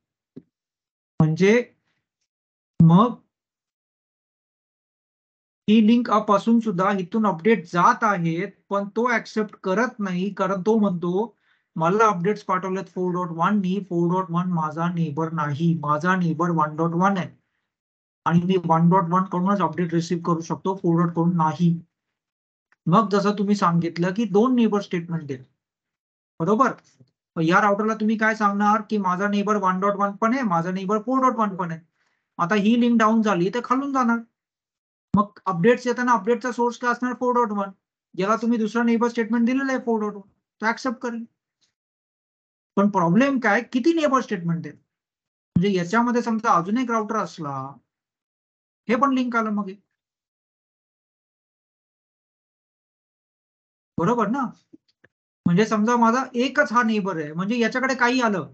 म्हणजे मग ही link पासून सुद्धा इथून update जात आहेत पण तो accept करत नाही, कारण तो म्हणतो मला अपडेट्स पाठवलेत 4.1 नी, 4.1 माझा नेबर नाही, माझा नेबर 1.1 आहे आणि मी 1.1 कडूनच अपडेट रिसीव्ह करू शकतो, 4.1 कडून नाही. मग जसं तुम्ही सांगितलं की 2 नेबर स्टेटमेंट द्या बरोबर, या राउटरला तुम्ही काय सांगणार की माझा नेबर 1.1 पण आहे, माझा नेबर 4.1 पण आहे. आता ही लिंक डाऊन झाली तर खालून जाणार, मग अपडेट्स येताना अपडेटचा सोर्स काय असणार 4.1, ज्याला तुम्ही दुसरा नेबर स्टेटमेंट दिलेलं आहे 4.1 तो ऍक्सेप्ट करेल. पण प्रॉब्लेम काय, किती नेबर स्टेटमेंट आहेत, म्हणजे याच्यामध्ये समजा अजून एक राउटर असला, हे पण लिंक आलं मग बरोबर ना? म्हणजे समजा माझा एकच हा नेबर आहे, म्हणजे याच्याकडे काही आलं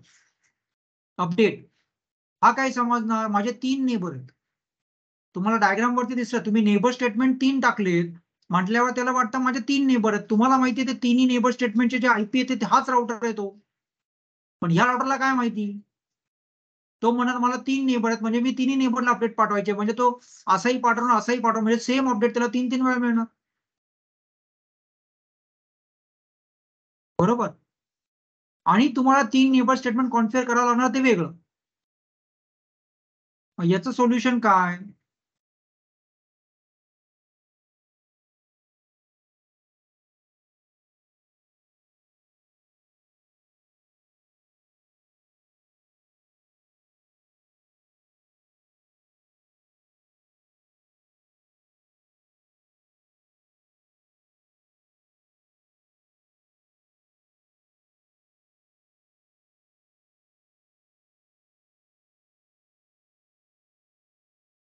अपडेट, हा काय समजणार माझे 3 नेबर आहेत. तुम्हाला डायग्राम वरती दिसतं, तुम्ही नेबर स्टेटमेंट 3 टाकलेत म्हटल्यावर त्याला वाटतं माझे 3 नेबर आहेत. तुम्हाला माहिती आहे ते तिन्ही नेबर स्टेटमेंटचे जे आयपी येते हाच राउटर आहे तो. पण ह्या राउटरला काय माहिती, तो म्हणणार मला 3 नेबर आहेत, म्हणजे मी तिन्ही नेबरला अपडेट पाठवायचे, म्हणजे तो असाही पाठवणार असाही पाठवणार, म्हणजे सेम अपडेट त्याला 3 वेळा मिळणार. बरोबर. आणि तुम्हाला 3 नेबर स्टेटमेंट कॉन्फिगर करावं लागणार ते वेगळं. याचं सोल्युशन काय?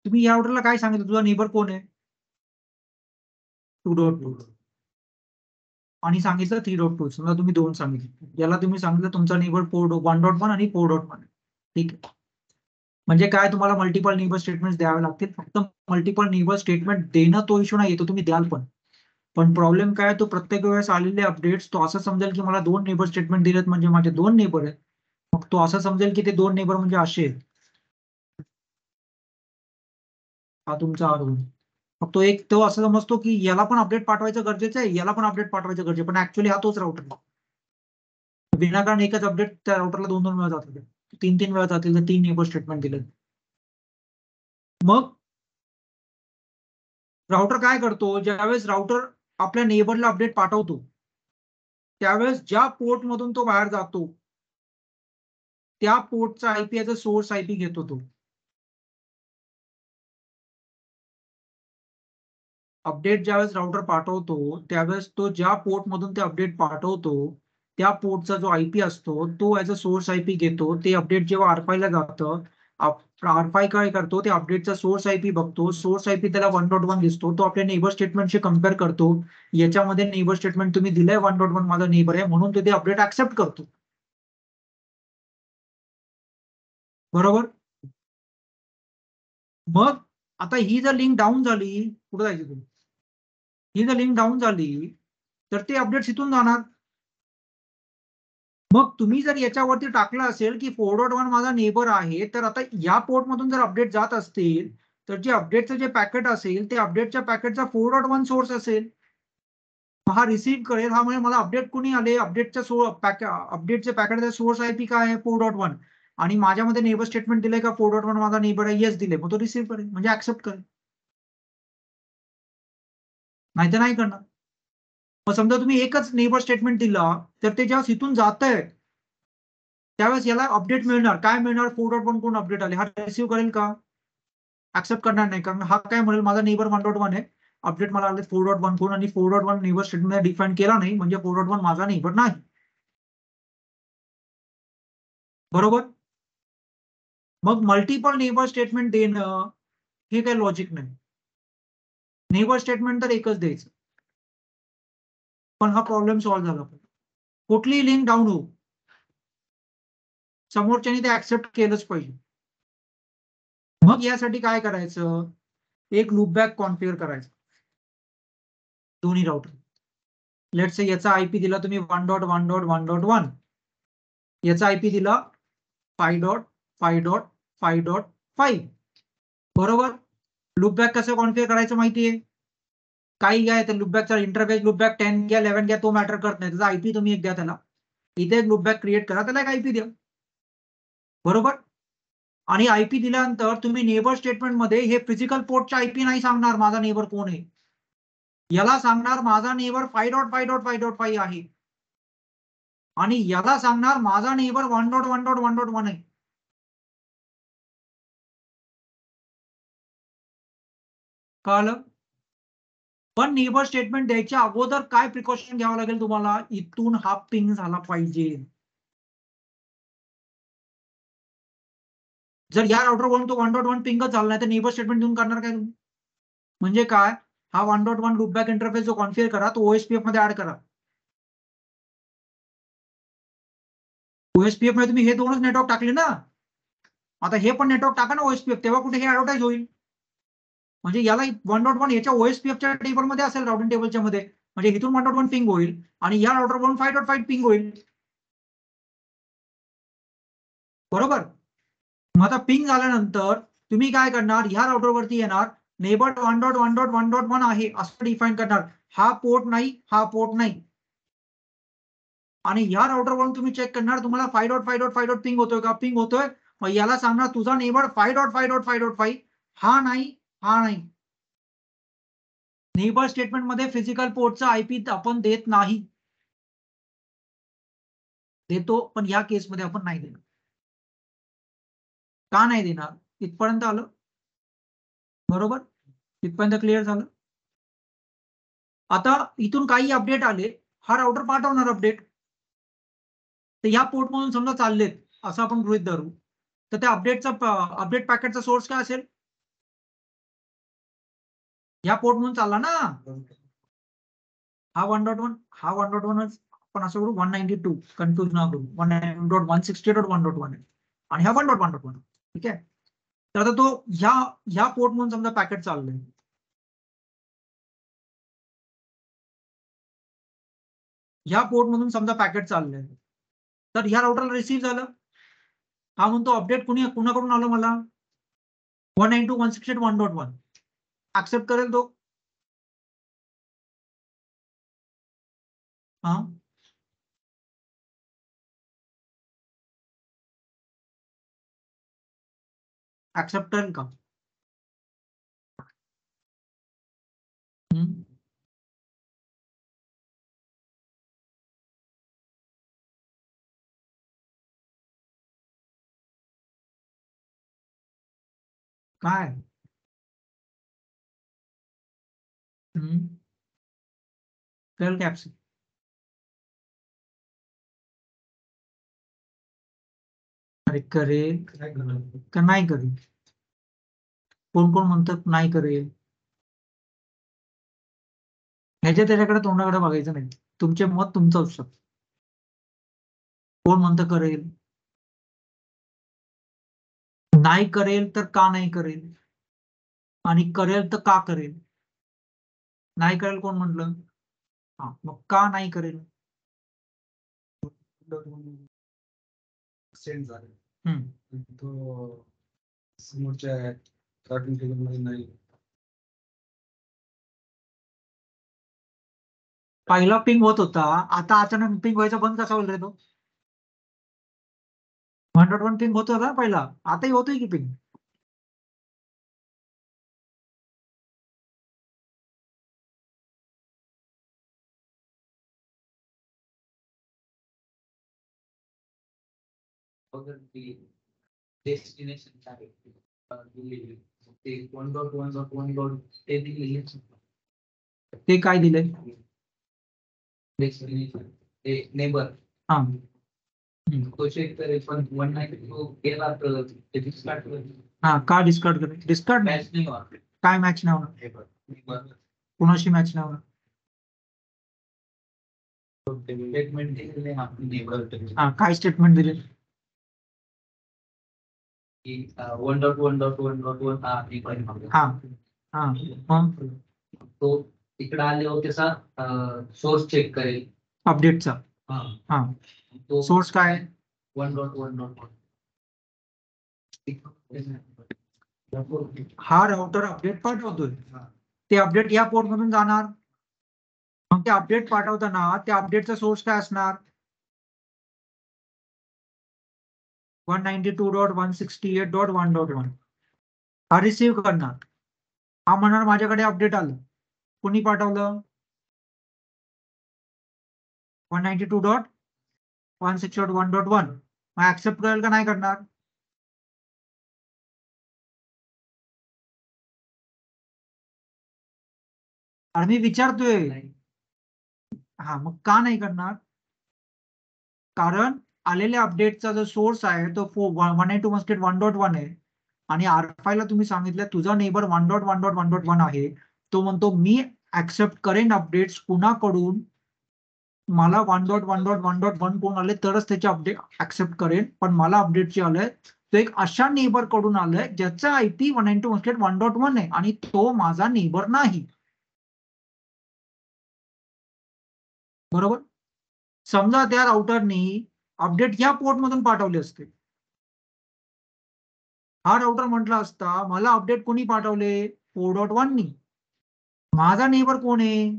तुम्ही या राउटरला काय सांगितलं, तुझा नेबर कोण आहे? 2.2 आणि सांगितलं 3.2. समजा तुम्ही 2 सांगितले, याला तुम्ही सांगितलं तुमचा नेबर 1.1 आणि 4.1. ठीक आहे. म्हणजे काय, तुम्हाला मल्टिपल नेबर स्टेटमेंट द्यावे लागतील. फक्त मल्टिपल नेबर स्टेटमेंट देणं तो इश्यू नाही, तो तुम्ही द्याल पण प्रॉब्लेम काय, तो प्रत्येक वेळेस आलेले अपडेट्स तो असं समजेल की मला 2 नेबर स्टेटमेंट दिलेत म्हणजे माझे 2 नेबर आहेत. मग तो असं समजेल की ते 2 नेबर म्हणजे असे आहेत. हा तुमचा आरोप. मग तो असं समजतो की याला पण अपडेट पाठवायचं गरजेचं आहे, याला पण अपडेट पाठवायचं गरजेचं, पण ऍक्च्युअली हा तोच राउटर आहे. विनाकारण एकच अपडेट त्या राउटरला 2 वेळा जातील, 3 वेळा जातील, तर 3 नेबर स्टेटमेंट दिले. मग राउटर काय करतो, ज्यावेळेस राउटर आपल्या नेबरला अपडेट पाठवतो त्यावेळेस ज्या पोर्ट मधून तो बाहेर जातो त्या पोर्टचा आयपी याचा सोर्स आयपी घेतो तो. अपडेट ज्यावेळेस राउटर पाठवतो त्यावेळेस तो ज्या पोर्ट मधून ते अपडेट पाठवतो त्या पोर्टचा जो आयपी असतो तो ऍज अ सोर्स आयपी घेतो. ते अपडेट जेव्हा R5 ला जातं, R5 काय करतो, ते अपडेटचा सोर्स आयपी बघतो, सोर्स आयपी त्याला 1.1 दिसतो, तो आपल्या नेबर स्टेटमेंटशी कम्पेअर करतो, याच्यामध्ये नेबर स्टेटमेंट तुम्ही दिलंय 1.1 माझा नेबर आहे म्हणून तो ते अपडेट ऍक्सेप्ट करतो. बरोबर. मग आता ही जर लिंक डाऊन झाली, कुठे जायची तुम्ही, ही जर लिंक डाऊन झाली तर ते अपडेट्स इथून जाणार. मग तुम्ही जर याच्यावरती टाकलं असेल की 4.1 माझा नेबर आहे, तर आता या पोर्ट मधून जर अपडेट जात असतील तर जे अपडेटचं जे पॅकेट असेल ते अपडेटच्या पॅकेटचा 4.1 सोर्स असेल. हा रिसीव्ह करेल, हा म्हणजे मला अपडेट कोणी आले, अपडेटचे पॅकेटचा सोर्स आयपी काय आहे 4.1 आणि माझ्यामध्ये नेबर स्टेटमेंट दिलंय का 4.1 माझा नेबर आहे, येस दिले, मग तो रिसीव्ह करेल म्हणजे ऍक्सेप्ट करेल, नाही तर नाही करणार. मग समजा तुम्ही एकच नेबर स्टेटमेंट दिला तर ते जेव्हा इथून जात आहे त्यावेळेस याला अपडेट मिळणार, काय मिळणार, 4.1 कोण अपडेट आले, हा रिसीव्ह करेल का, ऍक्सेप्ट करणार नाही, कारण हा काय म्हणेल माझा नेबर 1.1 आहे, अपडेट मला आले 4.1 कोण, आणि 4.1 नेबर स्टेटमेंट डिफाईन केला नाही म्हणजे 4.1 माझा नेबर नाही. बरोबर. मग मल्टिपल नेबर स्टेटमेंट देणं हे काही लॉजिक नाही. नेबर स्टेटमेंट तर एकच द्यायचं, पण हा प्रॉब्लेम सॉल्व्ह झाला पाहिजे. कुठलीही लिंक डाऊन होऊ, समोरच्याने ते ऍक्सेप्ट केलंच पाहिजे. मग यासाठी काय करायचं, एक लूपबॅक कॉन्फिगर करायचं दोन्ही राउटर. लेट्स से याचा आयपी दिला तुम्ही 1.1.1.1, याचा आयपी दिला 5.5.5.5. बरोबर. लूपबॅक कसं कॉन्फिगर करायचं माहितीये, काही घ्या, तर लूपबॅकचा इंटरफेस लूपबॅक 10 घ्या 11 घ्या, तो मॅटर करत नाही, त्याचा आयपी तुम्ही एक द्या त्याला, इथे एक लूपबॅक क्रिएट करा, त्याला एक आयपी द्या. बरोबर. आणि आयपी दिल्यानंतर तुम्ही नेबर स्टेटमेंट मध्ये हे फिजिकल पोर्टच्या आयपी नाही सांगणार माझा नेबर कोण आहे, याला सांगणार माझा नेबर 5.5.5.5 आहे आणि याला सांगणार माझा नेबर 1.1.1.1 आहे. कळलं. पण नेबर स्टेटमेंट द्यायच्या अगोदर काय प्रिकॉशन घ्यावं लागेल तुम्हाला, इथून हा पिंग झाला पाहिजे. जर या राउटरवरून तो 1.1 पिंगच झाला नाही तर नेबर स्टेटमेंट देऊन करणार काय तुम्ही, म्हणजे काय, हा 1.1 लूपबॅक इंटरफेस जो कॉन्फिगर करा तो OSPF मध्ये ऍड करा, OSPF मध्ये तुम्ही हे दोनच नेटवर्क टाकले ना, आता हे पण नेटवर्क टाका ना OSPF, तेव्हा कुठे हे ऍडव्हर्टाइज होईल. म्हणजे याला 1.1 याच्या OSPFच्या टेबलमध्ये असेल, राउटिंग टेबलच्या मध्ये, म्हणजे इथून 1.1 पिंग होईल आणि या राउटरवरून 5.5 पिंग होईल. बरोबर. मग आता पिंग झाल्यानंतर तुम्ही काय करणार, ह्या राउटरवरती येणार, नेबर 1.1.1.1 आहे असं डिफाईन करणार. हा पोर्ट नाही, हा पोर्ट नाही. आणि ह्या राउटरवरून तुम्ही चेक करणार तुम्हाला 5.5.5 पिंग होतोय का, पिंग होतोय. मग याला सांगणार तुझा नेबर 5.5.5 हा नाही, हा नाही. नेबर स्टेटमेंट मध्ये फिजिकल पोर्टचा आयपी आपण देत नाही, देतो पण या केसमध्ये आपण नाही देणार. का नाही देणार, इथपर्यंत आलं. बरोबर, इथपर्यंत क्लिअर झालं. आता इथून काही अपडेट आले, हा राउटर पाठवणार अपडेट. तर या पोर्ट मधून समजा चाललेत असं आपण गृहीत धरू, तर त्या अपडेट पॅकेटचा सोर्स काय असेल, या पोर्ट म्हणून चालला ना. हा 1.1, हा 1.1च आपण असं करू, 192 कन्फ्युज ना करू, 192.168.1.1 आहे आणि हा 1.1.1. ठीक आहे. तर आता तो ह्या पोर्ट म्हणून समजा पॅकेट चाललंय, ह्या पोर्ट मधून समजा पॅकेट चाललंय, तर ह्या राउटरला रिसीव्ह झालं. हा म्हणतो अपडेट कुणाकडून आलं मला, 192.168.1.1. ऍक्सेप्ट करेल तो. हा, ऍक्सेप्ट करेल का. काय करेल का ऍक्सेप्ट. अरे करेल का नाही करेल, कोण कोण म्हणतात नाही करेल. त्याच्याकडे तोंडाकडे बघायचं नाही, तुमचे मत तुमचं असू शकतं. कोण म्हणतं करेल, नाही करेल तर का नाही करेल, आणि करेल तर का करेल. नाही करेल कोण म्हटलं, हा मग का नाही करेल. सेंड झाले तो समोरच्या राउटिंग टेबल मध्ये नाही. पहिला पिंग होत होता, आता अचानक पिंग व्हायचा बंद कसा होईल रे तो. 1.1 पिंग होत होता पहिला, आताही होतोय की पिंग. डेस्टिनेशन आहे ते 1.1.1 ते दिलेले ते काय दिलंय, डेस्टिनेशन ते नेबर. हा तो चेक करेल पण 192 गेला तर ते डिस्कार्ड करेल. हा का डिस्कार्ड करेल, डिस्कार्ड मॅच नाही होणार. काय मॅच नाही होणार, नेबर कुणाशी मॅच नाही होणार. स्टेटमेंट दिलेले आपण नेबर हा काय स्टेटमेंट दिले, की 1.1.1.1 हा नेबर. हा हा मग तो इकडे आल्यावर त्याचा सोर्स चेक करेल अपडेटचा. हा हा तो सोर्स काय, 1.1.1. हा राउटर अपडेट पाठवतोय, ते अपडेट या पोर्ट मधून जाणार. मग ते अपडेट पाठवताना त्या अपडेटचा सोर्स काय असणार, 192.168.1.1. हा रिसीव्ह करणार, हा म्हणणार माझ्याकडे अपडेट आलं, कोणी पाठवलं, 192.168.1.1. मग ऍक्सेप्ट करेल का नाही करणार. आणि मी विचारतोय, हा मग का नाही करणार, कारण आलेल्या अपडेटचा जो सोर्स आहे तो 192.168.1.1 आहे आणि R5 ला तुम्ही सांगितलं तुझा नेबर 1.1.1.1 आहे. तो म्हणतो मी ऍक्सेप्ट करेन अपडेट्स कुणाकडून, मला 1.1.1.1 कोण आले तरच त्याचे अपडेट ऍक्सेप्ट करेन, पण मला अपडेट जे आलंय तो एक अशा नेबर कडून आलंय ज्याचा आयपी 192.168.1 आहे आणि तो माझा नेबर नाही. बरोबर. समजा त्या राउटरनी अपडेट या पोर्ट मधून पाठवले असते, हा राउटर म्हटला असता मला अपडेट कोणी पाठवले 4.1 नी. माझा नेबर कोण आहे,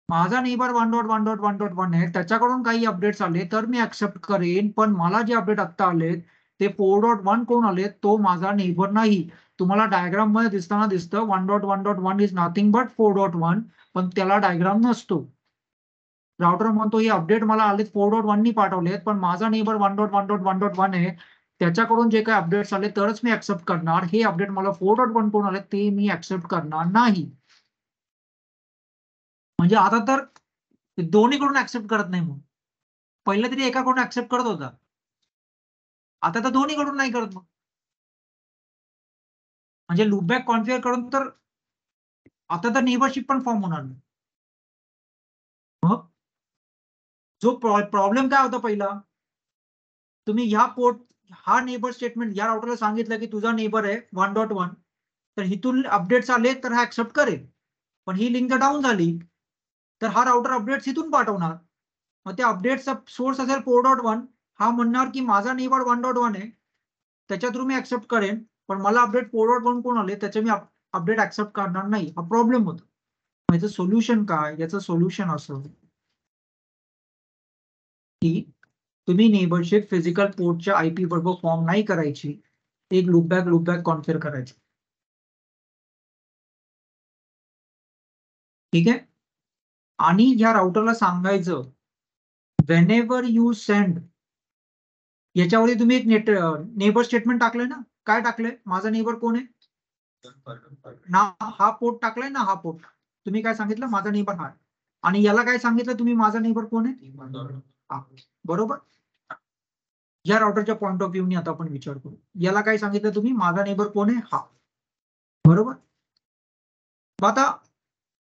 माझा नेबर 1.1.1.1 आहे, त्याच्याकडून काही अपडेट्स आले तर मी ऍक्सेप्ट करेन, पण मला जे अपडेट आता आलेत ते 4.1 कोण आले, तो माझा नेबर नाही. तुम्हाला डायग्राम मध्ये दिसताना दिसतं 1.1.1 इज नथिंग बट 4.1, पण त्याला डायग्राम नसतो. राउटर म्हणतो हे अपडेट मला आलेत 4.1 नी पाठवलेत, पण माझा नेबर 1.1.1.1 आहे, त्याच्याकडून जे काही अपडेट्स आले तरच मी ऍक्सेप्ट करणार. हे अपडेट मला 4.1 कोण आले ते मी ऍक्सेप्ट करणार नाही. म्हणजे आता तर दोन्हीकडून ऍक्सेप्ट करत नाही. मग पहिलं तरी एकाकडून ऍक्सेप्ट करत होता, आता तर दोन्हीकडून नाही करत. मग म्हणजे लूपबॅक कॉन्फिगर करून तर आता तर नेबरशिप पण फॉर्म होणार नाही. मग जो प्रॉब्लेम काय होता पहिला, तुम्ही ह्या पोर्ट हा नेबर स्टेटमेंट या राउटरला सांगितलं की तुझा नेबर आहे 1.1, तर इथून अपडेट्स आले तर हा ऍक्सेप्ट करेल, पण ही लिंक जर डाऊन झाली तर हा राउटर अपडेट्स इथून पाठवणार. मग त्या अपडेटचा सोर्स असेल 4.1, हा म्हणणार की माझा नेबर 1.1 आहे, त्याच्या थ्रू मी ऍक्सेप्ट करेन, पण मला अपडेट 4.1 कोण आले त्याचे मी अपडेट ऍक्सेप्ट करणार नाही. हा प्रॉब्लेम होतो. याचं सोल्युशन काय, याचं सोल्युशन असं की तुम्ही नेबरशिप फिजिकल पोर्टच्या आयपी बरोबर फॉर्म नाही करायची, एक लूपबॅक कॉन्फिगर करायची. ठीक आहे. आणि या राउटरला सांगायचं व्हेनेवर यू सेंड, याच्यावरती तुम्ही एक नेबर स्टेटमेंट टाकलंय ना, काय टाकलंय, माझा नेबर कोण आहे ना, हा पोर्ट टाकलाय ना, हा पोर्ट तुम्ही काय सांगितलं माझा नेबर हा, आणि याला काय सांगितलं तुम्ही माझा नेबर कोण आहे. बरोबर. या राउटरच्या पॉइंट ऑफ व्ह्यूनी आता आपण विचार करू, याला काय सांगितलं तुम्ही माझा नेबर कोण आहे हा. बरोबर. आता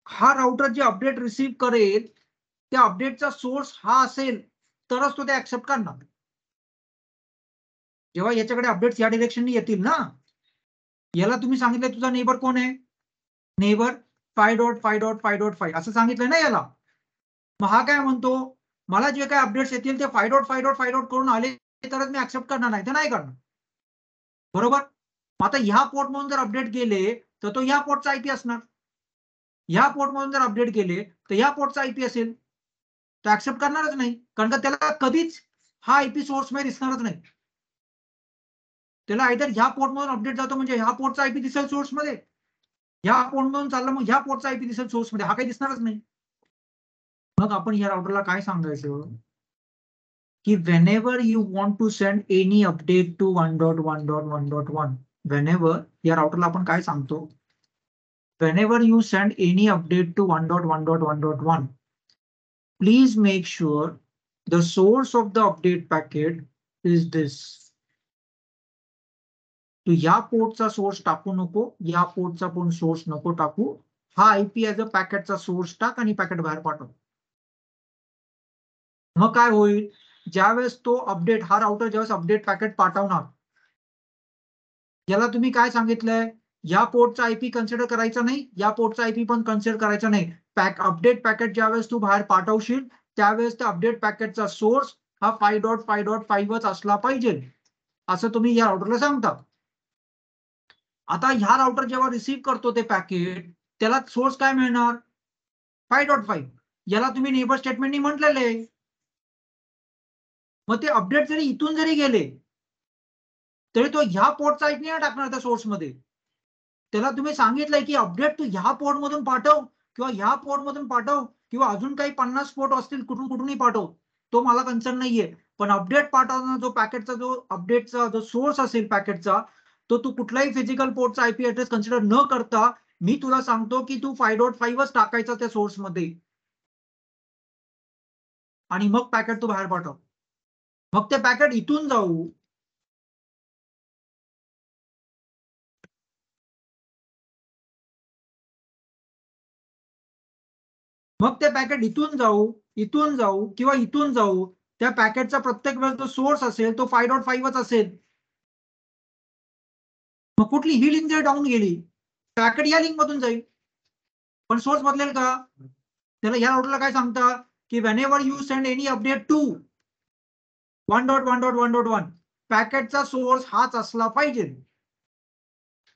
हा राउटर जे अपडेट रिसीव्ह करेल त्या अपडेटचा सोर्स हा असेल तरच तो ते ऍक्सेप्ट करणार. जेव्हा याच्याकडे अपडेट्स या डिरेक्शनने येतील ना, याला तुम्ही सांगितलं तुझा नेबर कोण आहे, नेबर 5.5.5.5 असं सांगितलंय ना याला. मग हा काय म्हणतो, मला जे काय अपडेट्स येतील ते 5.5.5 करून आले तरच मी ऍक्सेप्ट करणार, नाही तर नाही करणार. बरोबर. आता ह्या पोर्ट मधून जर अपडेट गेले तर तो ह्या पोर्टचा आयपी असणार, ह्या पोर्ट मधून जर अपडेट गेले तर ह्या पोर्टचा आयपी असेल, तो ऍक्सेप्ट करणारच नाही, कारण का त्याला कधीच हा आयपी सोर्स मध्ये दिसणारच नाही. त्याला आयदर ह्या पोर्ट मधून अपडेट जातो म्हणजे ह्या पोर्टचा आयपी दिसेल सोर्स मध्ये, ह्या पोर्ट मधून चाललं मग ह्या पोर्टचा आयपी दिसेल सोर्स मध्ये, हा काही दिसणारच नाही. मग आपण ह्या राउटरला काय सांगायचं की whenever you want to send any update to 1.1.1.1, whenever या राउटरला आपण काय सांगतो, whenever you send any update to 1.1.1.1, please make sure the source of the update packet is this. तू या पोर्टचा सोर्स टाकू नको, या पोर्टचा पण सोर्स नको टाकू, हा आयपी ऍज अ पॅकेटचा सोर्स टाक आणि पॅकेट बाहेर पाठव. मग काय होईल, ज्यावेळेस तो अपडेट हा राउटर ज्यावेळेस अपडेट पॅकेट पाठवणार, याला तुम्ही काय सांगितलंय, या पोर्टचा आयपी कन्सिडर करायचा नाही, या पोर्टचा आयपी पण कन्सिडर करायचा नाही. अपडेट पॅकेट ज्यावेळेस तू बाहेर पाठवशील त्यावेळेस त्या अपडेट पॅकेटचा सोर्स हा 5.5.5च असला पाहिजे, असं तुम्ही या राउटरला सांगता. आता ह्या राउटर जेव्हा रिसीव्ह करतो ते पॅकेट, त्याला सोर्स काय मिळणार 5.5, याला तुम्ही नेबर स्टेटमेंटनी म्हटलेले. मग ते अपडेट जरी इथून जरी गेले तरी तो ह्या पोर्टचा आयपी नाही टाकणार त्या सोर्स मध्ये. त्याला तुम्ही सांगितलंय की अपडेट तू ह्या पोर्ट मधून पाठव किंवा ह्या पोर्ट मधून पाठव किंवा अजून काही 50 पोर्ट असतील कुठून कुठूनही पाठव, तो मला कन्सर्न नाहीये. पण अपडेट पाठवताना जो पॅकेटचा जो अपडेटचा जो सोर्स असेल पॅकेटचा, तो तू कुठलाही फिजिकल पोर्टचा आयपी ऍड्रेस कन्सिडर न करता मी तुला सांगतो की तू 5.5च टाकायचा त्या सोर्स मध्ये आणि मग पॅकेट तू बाहेर पाठव. मग ते पॅकेट इथून जाऊ मग ते पॅकेट इथून जाऊ इथून जाऊ किंवा इथून जाऊ, त्या पॅकेटचा प्रत्येक वेळेस जो सोर्स असेल तो 5.5च असेल. मग कुठली ही लिंक जर डाऊन गेली, पॅकेट या लिंक मधून जाईल, पण सोर्स बदलेल का? त्याला या राउटरला काय सांगतात की whenever you send any update to 1.1.1.1 पॅकेटचा सोर्स हाच असला पाहिजे.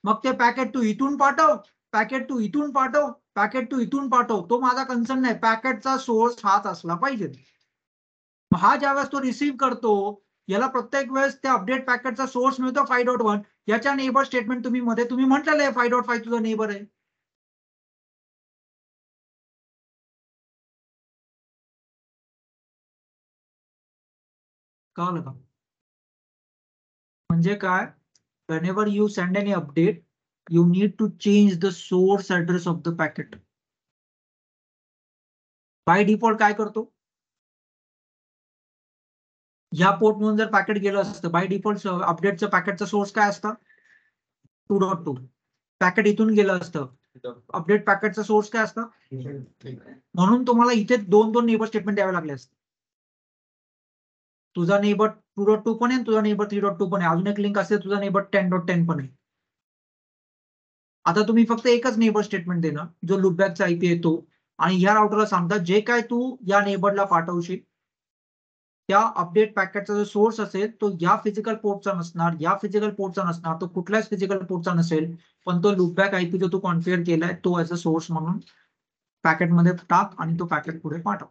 मग ते पॅकेट तू इथून पाठव, पॅकेट तू इथून पाठव, पॅकेट तू इथून पाठव, तो माझा कन्सर्न नाही, पॅकेटचा सोर्स हाच असला पाहिजे. हा ज्यावेळेस तो रिसीव्ह करतो, याला प्रत्येक वेळेस त्या अपडेट पॅकेटचा सोर्स मिळतो 5.1. याच्या नेबर स्टेटमेंट तुम्ही म्हटलेलं आहे 5.5 तुझा नेबर आहे. कळलं का? म्हणजे काय, whenever you send any update, you need to change the source address of the packet. By default काय करतो, या पोर्ट म्हणून जर पॅकेट गेलं असतं, बाय डिफॉल्ट अपडेटचं पॅकेटचा सोर्स काय असतं 2.2. पॅकेट इथून गेलं असतं, अपडेट पॅकेटचा सोर्स काय असतं. म्हणून तुम्हाला इथे 2 नेबर स्टेटमेंट द्यावे लागले असते. तुझा नेबर 2.2 पण आहे, तुझा नेबर 3.2 पण आहे, अजून एक लिंक असेल तुझा नेबर 10.10 पण आहे. आता तुम्ही फक्त एकच नेबर स्टेटमेंट देणार जो लूपबॅकचा आयपी येतो, आणि ह्या राउटरला सांगता जे काय तू या नेबरला पाठवशील त्या अपडेट पॅकेटचा जो सोर्स असेल तो या फिजिकल पोर्टचा नसणार, या फिजिकल पोर्टचा नसणार, तो कुठल्याच फिजिकल पोर्टचा नसेल, पण तो लूपबॅक आयपी जो तू कॉन्फिगर केलाय तो ऍज अ सोर्स म्हणून पॅकेटमध्ये टाक आणि तो पॅकेट पुढे पाठव.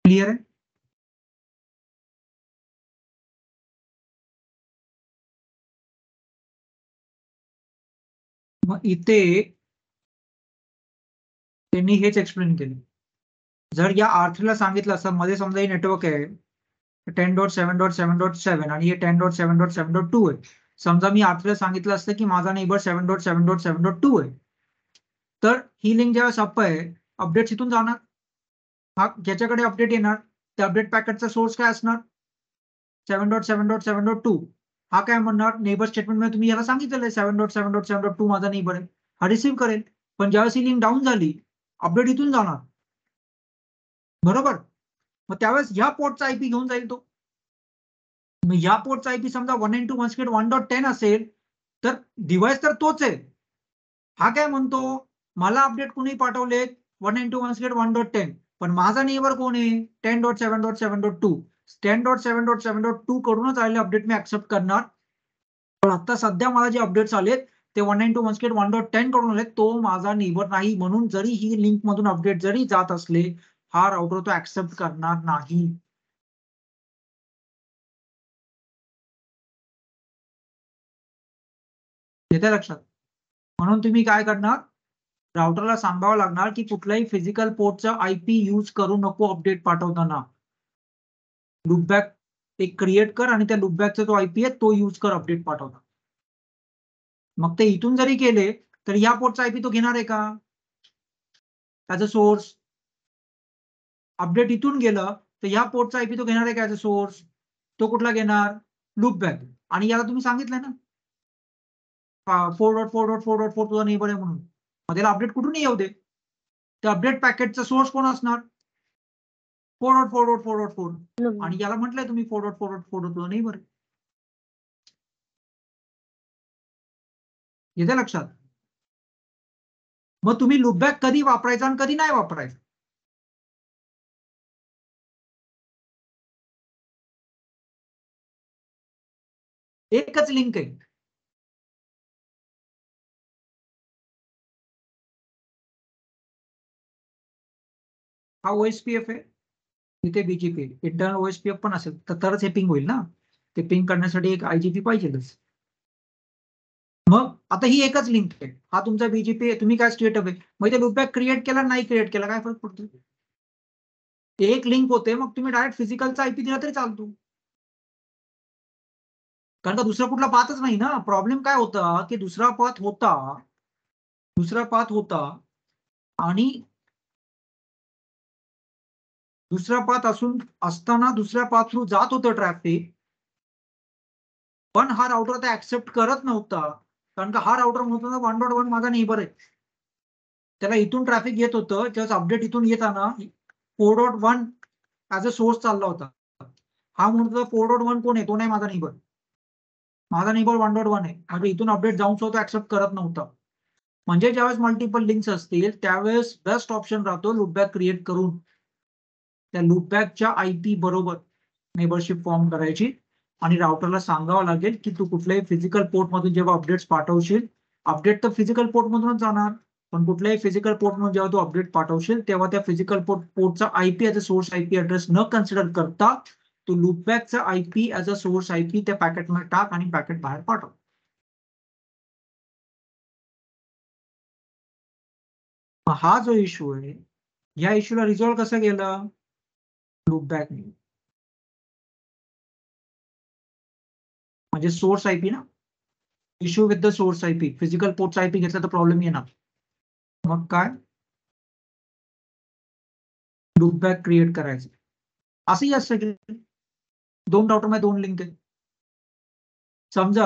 क्लिअर आहे? मग इथे त्यांनी हेच एक्सप्लेन केलं. जर या R3 ला सांगितलं असं मध्ये समजा हे नेटवर्क आहे 10.7.7.7 आणि हे 10.7.7.2 आहे, समजा मी R3 ला सांगितलं असतं की माझा नेबर 7.7.7.2 आहे, तर ही लिंक जेव्हा अप आहे अपडेट इथून जाणार, हा ज्याच्याकडे अपडेट येणार त्या अपडेट पॅकेटचा सोर्स काय असणार 7.7.7.2. हा काय म्हणणार, नेबर स्टेटमेंट मध्ये तुम्ही याला सांगितलेलं आहे 7.7.7.2 माझा नेबर आहे, हा रिसीव्ह करेल. पण ज्यावेळेस ही लिंक डाऊन झाली अपडेट इथून जाणार, बरोबर. मग त्यावेळेस या पोर्टचा आयपी घेऊन जाईल तो. मग या पोर्टचा आयपी समजा 192.168.1.10 असेल तर डिव्हाइस तर तोच आहे. हा काय म्हणतो, मला अपडेट कुणी पाठवले 192.168.1.10, पण माझा नेबर कोण आहे 10.7.7.2. 10.7.7.2 कडूनच आलेले अपडेट मी ऍक्सेप्ट करणार. पण आता सध्या मला जे अपडेट्स आलेत ते 192.168.1.10 कडून आले, तो माझा नेबर नाही. म्हणून जरी ही लिंक मधून अपडेट जरी जात असले, हा राउटर तो ऍक्सेप्ट करणार नाही. येते लक्षात? म्हणून तुम्ही काय करणार, राउटरला सांगावं लागणार की कुठल्याही फिजिकल पोर्टचा आयपी यूज करू नको अपडेट पाठवताना. लूपबॅक एक क्रिएट कर आणि त्या लूपबॅकचा जो आयपी आहे तो यूज कर अपडेट पाठवताना. मग ते इथून जरी केले तर या पोर्टचा आयपी तो घेणार आहे का ऍज अ सोर्स. अपडेट इथून गेलं तर या पोर्टचा आयपी तो घेणार आहे का ऍज अ सोर्स. तो कुठला घेणार लूपबॅक. आणि याला तुम्ही सांगितलंय ना 4.4.4.4 तुझा नेबर आहे म्हणून, मग त्याला अपडेट कुठून येऊ दे, त्या अपडेट पॅकेटचा सोर्स कोण असणार 4.4.4.4. आणि याला म्हटलंय तुम्ही 4.4.4 तुझा नेबर आहे. येते लक्षात? मग तुम्ही लूपबॅक कधी वापरायचा आणि कधी नाही वापरायचा. एकच लिंक आहे. हा OSPF आहे, इथे BGP इंटरनल OSPF पण असेल तरच हे पिंग होईल ना. ते पिंग करण्यासाठी एक IGP पाहिजेच. मग आता ही एकच लिंक आहे, हा तुमचा BGP आहे, तुम्ही काय स्टेटअप आहे. मग इथे लूपबॅक क्रिएट केला नाही क्रिएट केला काय फरक पडतो. एक लिंक होते, मग तुम्ही डायरेक्ट फिजिकलचा आयपी दिला तरी चालतो, कारण का दुसरा कुठला पाथच नाही ना. प्रॉब्लेम काय होता की दुसरा पाथ होता आणि दुसरा पाथ असताना दुसऱ्या पाथ थ्रू जात होतं ट्रॅफिक, पण हा राउटर ते ऍक्सेप्ट करत नव्हता, कारण का हा राउटर म्हणतो 1.1 माझा नेबर आहे. त्याला इथून ट्रॅफिक येत होतं, जेव्हा अपडेट इथून येताना 4.1 ऍज अ सोर्स चालला होता. हा म्हणतो 4.1 कोण आहे, तो नाही माझा नेबर. माझा नेबर 1.1 आहे. म्हणजे इथून अपडेट जाऊन सुद्धा ऍक्सेप्ट करत नव्हता. म्हणजे ज्यावेळेस मल्टिपल लिंक्स असतील त्यावेळेस बेस्ट ऑप्शन राहतो लूपबॅक क्रिएट करून त्या लूपबॅकच्या आयपी बरोबर नेबरशिप फॉर्म करायची आणि राउटरला सांगावं लागेल की तू कुठल्याही फिजिकल पोर्ट मधून जेव्हा अपडेट्स पाठवशील, अपडेट तर फिजिकल पोर्ट मधूनच जाणार, पण कुठल्याही फिजिकल पोर्ट मधून जेव्हा तू अपडेट पाठवशील तेव्हा त्या फिजिकल पोर्टचा IP as a source IP address न कन्सिडर करता तू लूपबॅकचा IP as a source IP त्या पॅकेटमध्ये टाक आणि पॅकेट बाहेर पाठव. हा जो इश्यू आहे या इश्यूला रिझॉल्व्ह कसं केलं लूपबॅकने, म्हणजे सोर्स आयपी ना, issue with the source IP. Physical पोर्टचा आयपी घेतला तर प्रॉब्लेम येणार. मग काय लूपबॅक क्रिएट करायचं. असंही असतं की दोन राउटर मध्ये 2 लिंक आहे. समजा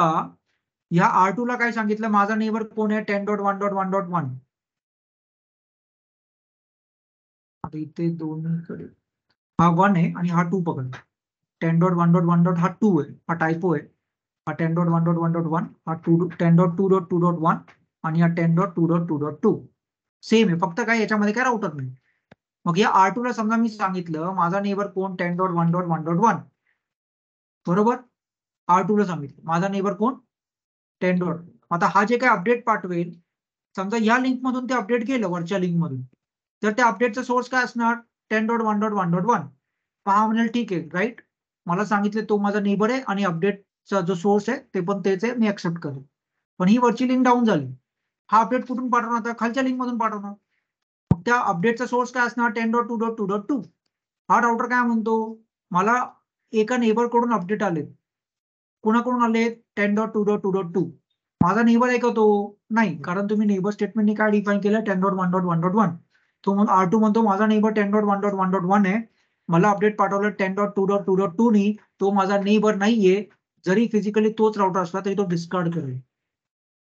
या R2 ला काय सांगितलं, माझा नेबर कोण आहे 10.1.1.1. आता इथे दोन्हीकडे हा 1 आहे आणि हा 2 पकड. 10.1.1. हा 2 आहे, हा टायपो आहे. हा 10.1.1.1, हा 10.2.2.1 आणि हा 10.2.2.2 सेम आहे. फक्त काय याच्यामध्ये काय राउटर नाही. मग या R2 ला समजा मी सांगितलं माझा नेबर कोण 10.1.1.1 बरोबर. R2 ला सांगितलं माझा नेबर कोण 10. आता हा जे काय अपडेट पाठवेल, समजा या लिंक मधून ते अपडेट गेलं वरच्या लिंक मधून, तर त्या अपडेटचा सोर्स काय असणार 10.1.1.1. हा म्हणेल ठीक आहे राईट, मला सांगितलं तो माझा नेबर आहे आणि अपडेटचा जो सोर्स आहे ते पण तेच आहे, मी ऍक्सेप्ट करेल. पण ही वरची लिंक डाऊन झाली, हा अपडेट कुठून पाठवणार, आता खालच्या लिंक मधून पाठवणार. मग त्या अपडेटचा सोर्स काय असणार 10.2.2.2. हा राउटर काय म्हणतो, मला एका नेबर कडून अपडेट आले. कुणाकडून आले 10.2.2.2. माझा नेबर आहे का तो नाही, कारण तुम्ही नेबर स्टेटमेंटने काय डिफाईन केलं 10.1.1.1. तो R2 म्हणतो माझा नेबर 10.1.1.1 आहे, मला अपडेट पाठवलं 10.2.2.2 नी, तो माझा नेबर नाहीये. जरी फिजिकली तोच राउटर असला तरी तो डिस्कार्ड करेल.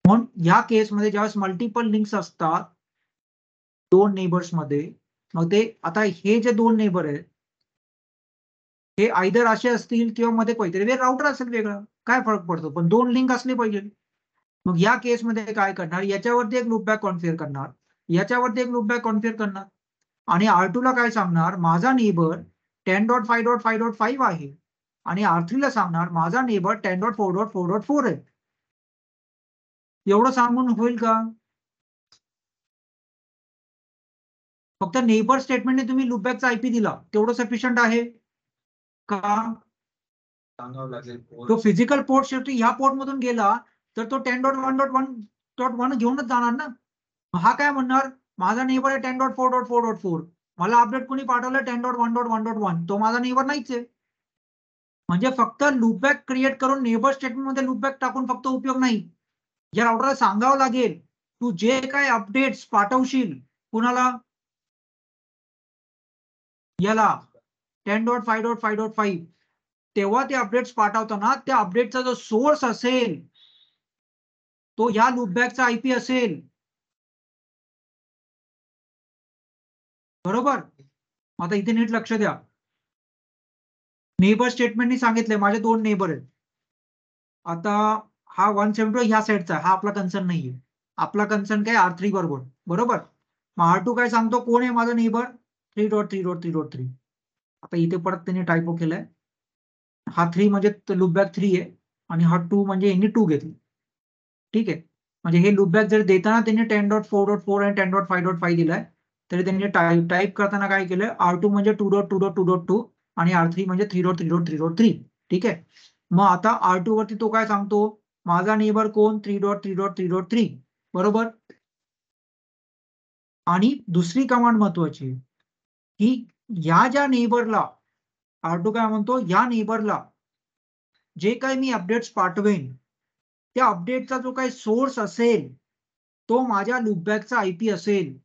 म्हणून या केसमध्ये ज्यावेळेस मल्टिपल लिंक्स असतात 2 नेबर्स मध्ये, मग ते आता हे जे 2 नेबर आहेत हे आयदर असे असतील किंवा मध्ये काहीतरी राउटर असेल वेगळं, काय फरक पडतो, पण 2 लिंक असले पाहिजे. मग या केसमध्ये काय करणार, याच्यावरती एक लूपबॅक कॉन्फिगर करणार, याच्यावरती एक लूपबॅक कॉन्फिगर करणार आणि R2 ला काय सांगणार माझा नेबर 10.5.5.5 आहे आणि R3 ला सांगणार माझा नेबर 10.4.4.4 आहे. एवढं सांगून होईल का? फक्त नेबर स्टेटमेंटने तुम्ही लूपबॅकचा आयपी दिला तेवढं सफिशियंट आहे का? सांगावं लागेल. तो फिजिकल पोर्ट शेवटी ह्या पोर्ट मधून गेला तर तो 10.1.1.1 घेऊनच जाणार ना. हा काय म्हणणार माझा नेबर आहे 10.4.4.4, मला अपडेट कोणी पाठवलं 10.1.1.1, तो माझा नेबर नाहीच आहे. म्हणजे फक्त लूपबॅक क्रिएट करून नेबर स्टेटमेंट मध्ये लूपबॅक टाकून फक्त उपयोग नाही. या राउटरला सांगावं लागेल तू जे काय अपडेट्स पाठवशील कुणाला, याला 10.5.5.5, तेव्हा ते अपडेट्स पाठवताना त्या अपडेटचा जो सोर्स असेल तो या लूपबॅकचा आयपी असेल. बरोबर. आता इथे नीट लक्ष द्या. नेबर स्टेटमेंटनी सांगितलंय माझे 2 नेबर आहेत. आता हा 172 ह्या साईडचा, हा आपला कन्सर्न नाहीये. आपला कन्सर्न काय R3 बरोबर. बरोबर. मग R2 काय सांगतो कोण आहे माझा नेबर 3.3.3.3. आता इथे परत त्यांनी टायपो केलाय. हा 3 म्हणजे लूपबॅक 3 आहे आणि हा 2 म्हणजे यांनी 2 घेतलं. ठीक आहे. म्हणजे हे लूपबॅक जर देताना त्यांनी 10.4.4 आणि 10.5.5 दिलाय, तरी त्यांनी टाईप करताना काय केलंय R2 म्हणजे 2.2.2.2 आणि R3 म्हणजे 3.3.3.3. ठीक आहे. मग आता R2 वरती तो काय सांगतो माझा नेबर कोण 3.3.3.3. बरोबर. आणि दुसरी कमांड महत्वाची की या ज्या नेबरला R2 काय म्हणतो, या नेबरला जे काही मी अपडेट्स पाठवेन त्या अपडेटचा जो काही सोर्स असेल तो माझ्या लूपबॅकचा आयपी असेल.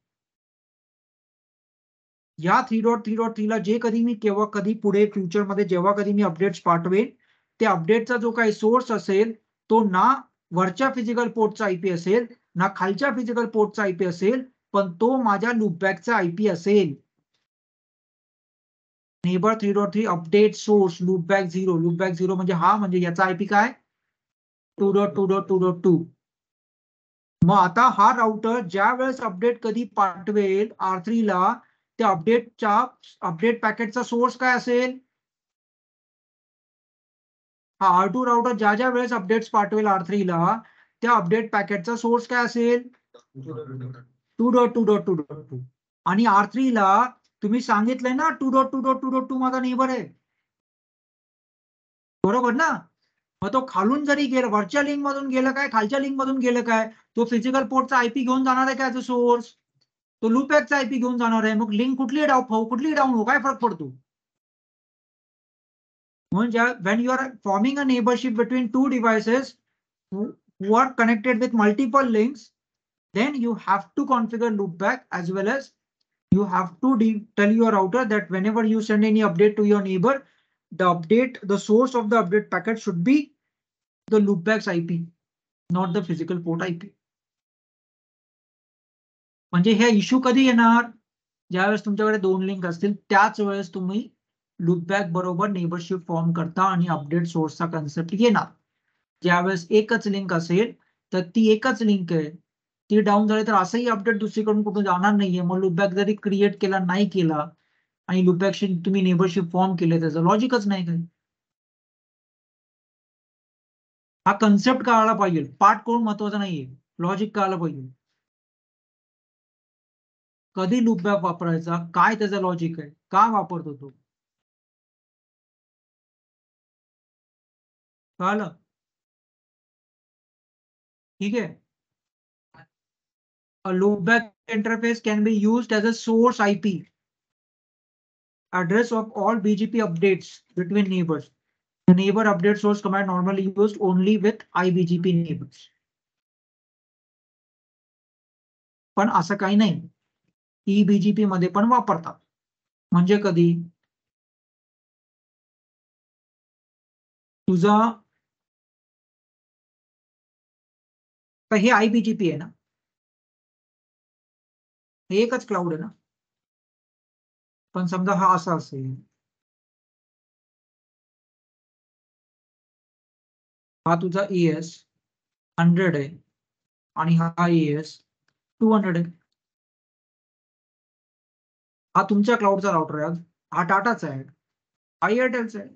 या 3.3.3 ला जे कधी मी केव्हा कधी पुढे फ्युचरमध्ये जेव्हा कधी मी अपडेट्स पाठवेन त्या अपडेटचा जो काही सोर्स असेल तो ना वरच्या फिजिकल पोर्टचा आयपी असेल ना खालच्या फिजिकल पोर्टचा आयपी असेल, पण तो माझ्या लूपबॅकचा आयपी असेल. नेबर 3.3 अपडेट सोर्स लूपबॅक 0 म्हणजे हा म्हणजे याचा आयपी काय 2.2.2.2. मग आता हा राउटर ज्या वेळेस अपडेट कधी पाठवेल R3 ला, त्या अपडेट पॅकेटचा सोर्स काय असेल. हा R2 राउटर ज्या ज्या वेळेस अपडेट्स पाठवेल R3 ला, त्या अपडेट पॅकेटचा सोर्स काय असेल 2.2.2.2. आणि R3 ला तुम्ही सांगितलंय ना 2.2.2.2 माझा नेबर आहे, बरोबर ना. मग तो खालून जरी गेला, वरच्या लिंक मधून गेलं काय, खालच्या लिंक मधून गेलं काय, तो फिजिकल पोर्टचा आयपी घेऊन जाणार आहे काय सोर्स, तो लूपबॅकचा आयपी घेऊन जाणार आहे. मग लिंक कुठली डाऊन हो, काय फरक पडतो. म्हणजे when you are forming a neighborship between two devices who are connected with multiple links, then you have to configure loopback as well as you have to tell your router that whenever you send any update to your neighbor, the source of the update packet should be the loopback's IP, not the physical port IP. म्हणजे हे issue कधी येणार, ज्यावेळेस तुमच्याकडे 2 link असतील त्याच वेळेस तुम्ही लूपबॅक बरोबर नेबरशिप फॉर्म करता आणि अपडेट सोर्सचा कन्सेप्ट येणार. ज्यावेळेस एकच लिंक असेल तर ती एकच लिंक आहे, ती डाऊन झाली तर असंही अपडेट दुसरीकडून कुठून जाणार नाहीये. मग लूपबॅक जरी क्रिएट केला नाही केला आणि लूपबॅकशी तुम्ही नेबरशिप फॉर्म केले, त्याचं लॉजिकच नाही काही. हा कन्सेप्ट कळायला पाहिजे, पार्ट कोण महत्वाचा नाहीये, लॉजिक कळायला पाहिजे. कधी लूपबॅक वापरायचा, काय त्याचं लॉजिक आहे, का वापरतो तो, कळलं. ठीक आहे. A loopback interface can be used as a source IP address of all BGP updates between neighbors. The neighbor update source command normally used only with IBGP neighbors. पण असं काही नाही, EBGP मध्ये पण वापरतात. म्हणजे कधी तुझा हे IBGP आहे ना, हे एकच क्लाउड आहे ना. पण समजा हा असा असेल, हा तुझा ES 100 आहे आणि हा ES 200 आहे. हा तुमच्या क्लाउडचा राउटर आहे, हा टाटाचा आहे, हा एअरटेलचा आहे.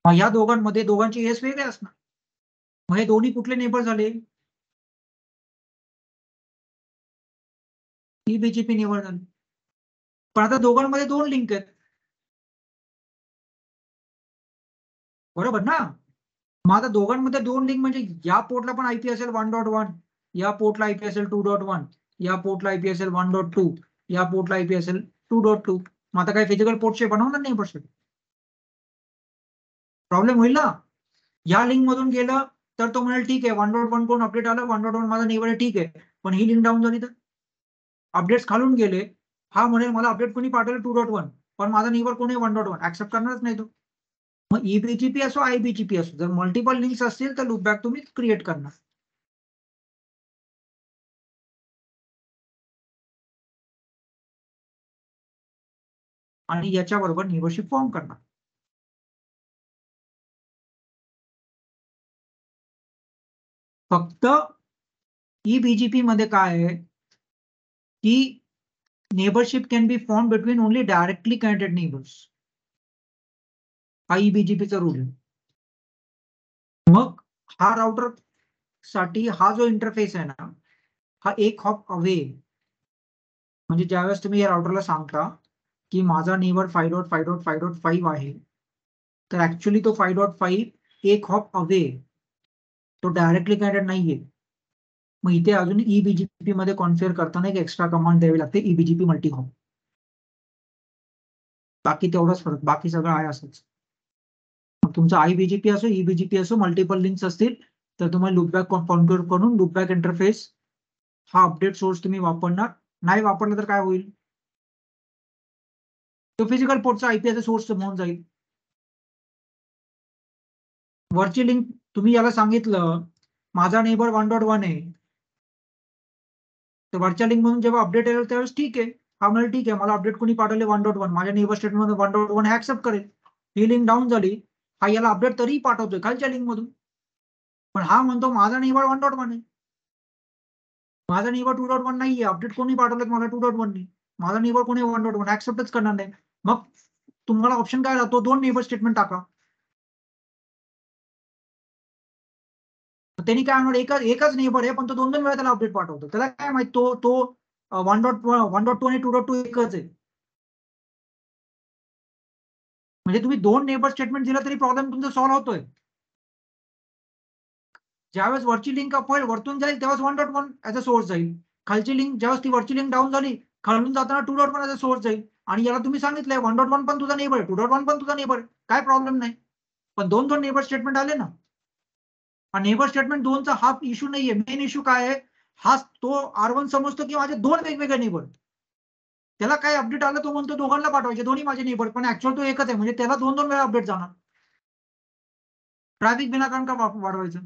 मग ह्या दोघांमध्ये दोघांचे एस वेगळे असणार. मग हे दोन्ही कुठले नेबर झाले, EBGP नेबर झाले. पण आता दोघांमध्ये 2 लिंक आहेत, बरोबर ना. मग आता दोघांमध्ये 2 लिंक म्हणजे या पोर्टला पण आयपी असेल 1.1, या पोर्टला आयपी असेल 2.1, या पोर्टला आयपी असेल 1.2, या पोर्टला आयपी असेल 2.2. मग आता काही फिजिकल पोर्टचे बनवणार नाही पडશે, प्रॉब्लेम होईल ना. या लिंक मधून गेलं तर तो म्हणेल ठीक आहे 1.1 कोण अपडेट आलं, 1.1 माझा नेबर आहे, ठीक आहे. पण ही लिंक डाऊन झाली तर अपडेट्स खालून गेले, हा म्हणेल मला अपडेट कोणी पाठवलं 2.1, पण माझा नेबर कोणी 1.1, ऍक्सेप्ट करणारच नाही तो. मग EBGP असो IBGP असो, जर मल्टिपल लिंक्स असतील तर लूपबॅक तुम्ही क्रिएट करणार. आणि याच्याबरोबर नेबरशिप फॉर्म करणार. फक्त EBGP मध्ये काय आहे की neighbourship can be form between only directly connected neighbours. हा EBGP चा रूल आहे. मग हा राउटर साठी हा जो इंटरफेस आहे ना, हा एक हॉप अवे. म्हणजे ज्यावेळेस तुम्ही या राउटरला सांगता की माझा नेबर 5.5.5.5 आहे, तर ऍक्च्युअली तो 5.5 एक हॉप अवे, तो डायरेक्टली कनेक्टेड नाहीये. मग इथे अजून EBGP मध्ये कॉन्फिगर करताना एक एक्स्ट्रा कमांड द्यावी लागते, EBGP मल्टी हॉप. बाकी तेवढाच फरक, बाकी सगळं आहे असंच. मग तुमचं IBGP असो EBGP असो, मल्टिपल लिंक्स असतील तर तुम्हाला लूपबॅक कॉन्फिगर करून लूपबॅक इंटरफेस हा अपडेट सोर्स तुम्ही वापरणार. नाही वापरलं तर काय होईल, तो फिजिकल पोर्टचा आयपीचा सोर्स म्हणून जाईल. वरची लिंक तुम्ही याला सांगितलं माझा नेबर 1.1 आहे, तर वरच्या लिंक म्हणून जेव्हा अपडेट येईल त्यावेळेस ठीक आहे, हा म्हणजे ठीक आहे, मला अपडेट कोणी पाठवले 1.1, माझ्या नेबर स्टेटमेंट 1.1 हे ऍक्सेप्ट करेल. ही लिंक डाऊन झाली, हा याला अपडेट तरीही पाठवतोय खालच्या लिंक मधून, पण हा म्हणतो माझा नेबर 1.1 आहे, माझा नेबर 2.1 नाहीये, अपडेट कोणी पाठवलं मला 2.1 नाही, माझा नेबर कोणी 1.1 ऍक्सेप्टच करणार नाही. मग तुम्हाला ऑप्शन काय राहतो, 2 नेबर स्टेटमेंट टाका. त्यांनी काय म्हणणार, एकच नेबर आहे पण तो 2 वेळा त्याला अपडेट पाठवतो, त्याला काय माहित तो 1.2 आणि 2.2 एकच आहे. म्हणजे तुम्ही 2 नेबर स्टेटमेंट दिलं तरी प्रॉब्लेम तुमचा सॉल्व्ह होतोय. ज्यावेळेस वरची लिंक अपडेट वरतून जाईल तेव्हाच 1.1 ऍज अ सोर्स जाईल, खालची लिंक ज्यावेळेस ती वरची लिंक डाऊन झाली खालून जाताना 2.1 ऍज अ सोर्स जाईल. आणि याला तुम्ही सांगितलंय 1.1 पण तुझा नेबर, 2.1 पण तुझा नेबर, काय प्रॉब्लेम नाही. पण 2 नेबर स्टेटमेंट आले ना. हा नेबर स्टेटमेंट 2चा हा इश्यू नाहीये, मेन इश्यू काय आहे, हा तो R1 समजतो की माझे 2 वेगवेगळे नेबर, त्याला काय अपडेट आलं तो म्हणतो दोघांना पाठवायचे, दोन्ही माझे नेबर, पण ऍक्च्युअल तो एकच आहे, म्हणजे त्याला 2 वेळा अपडेट जाणार. ट्रॅफिक विनाकारण का वाढवायचं.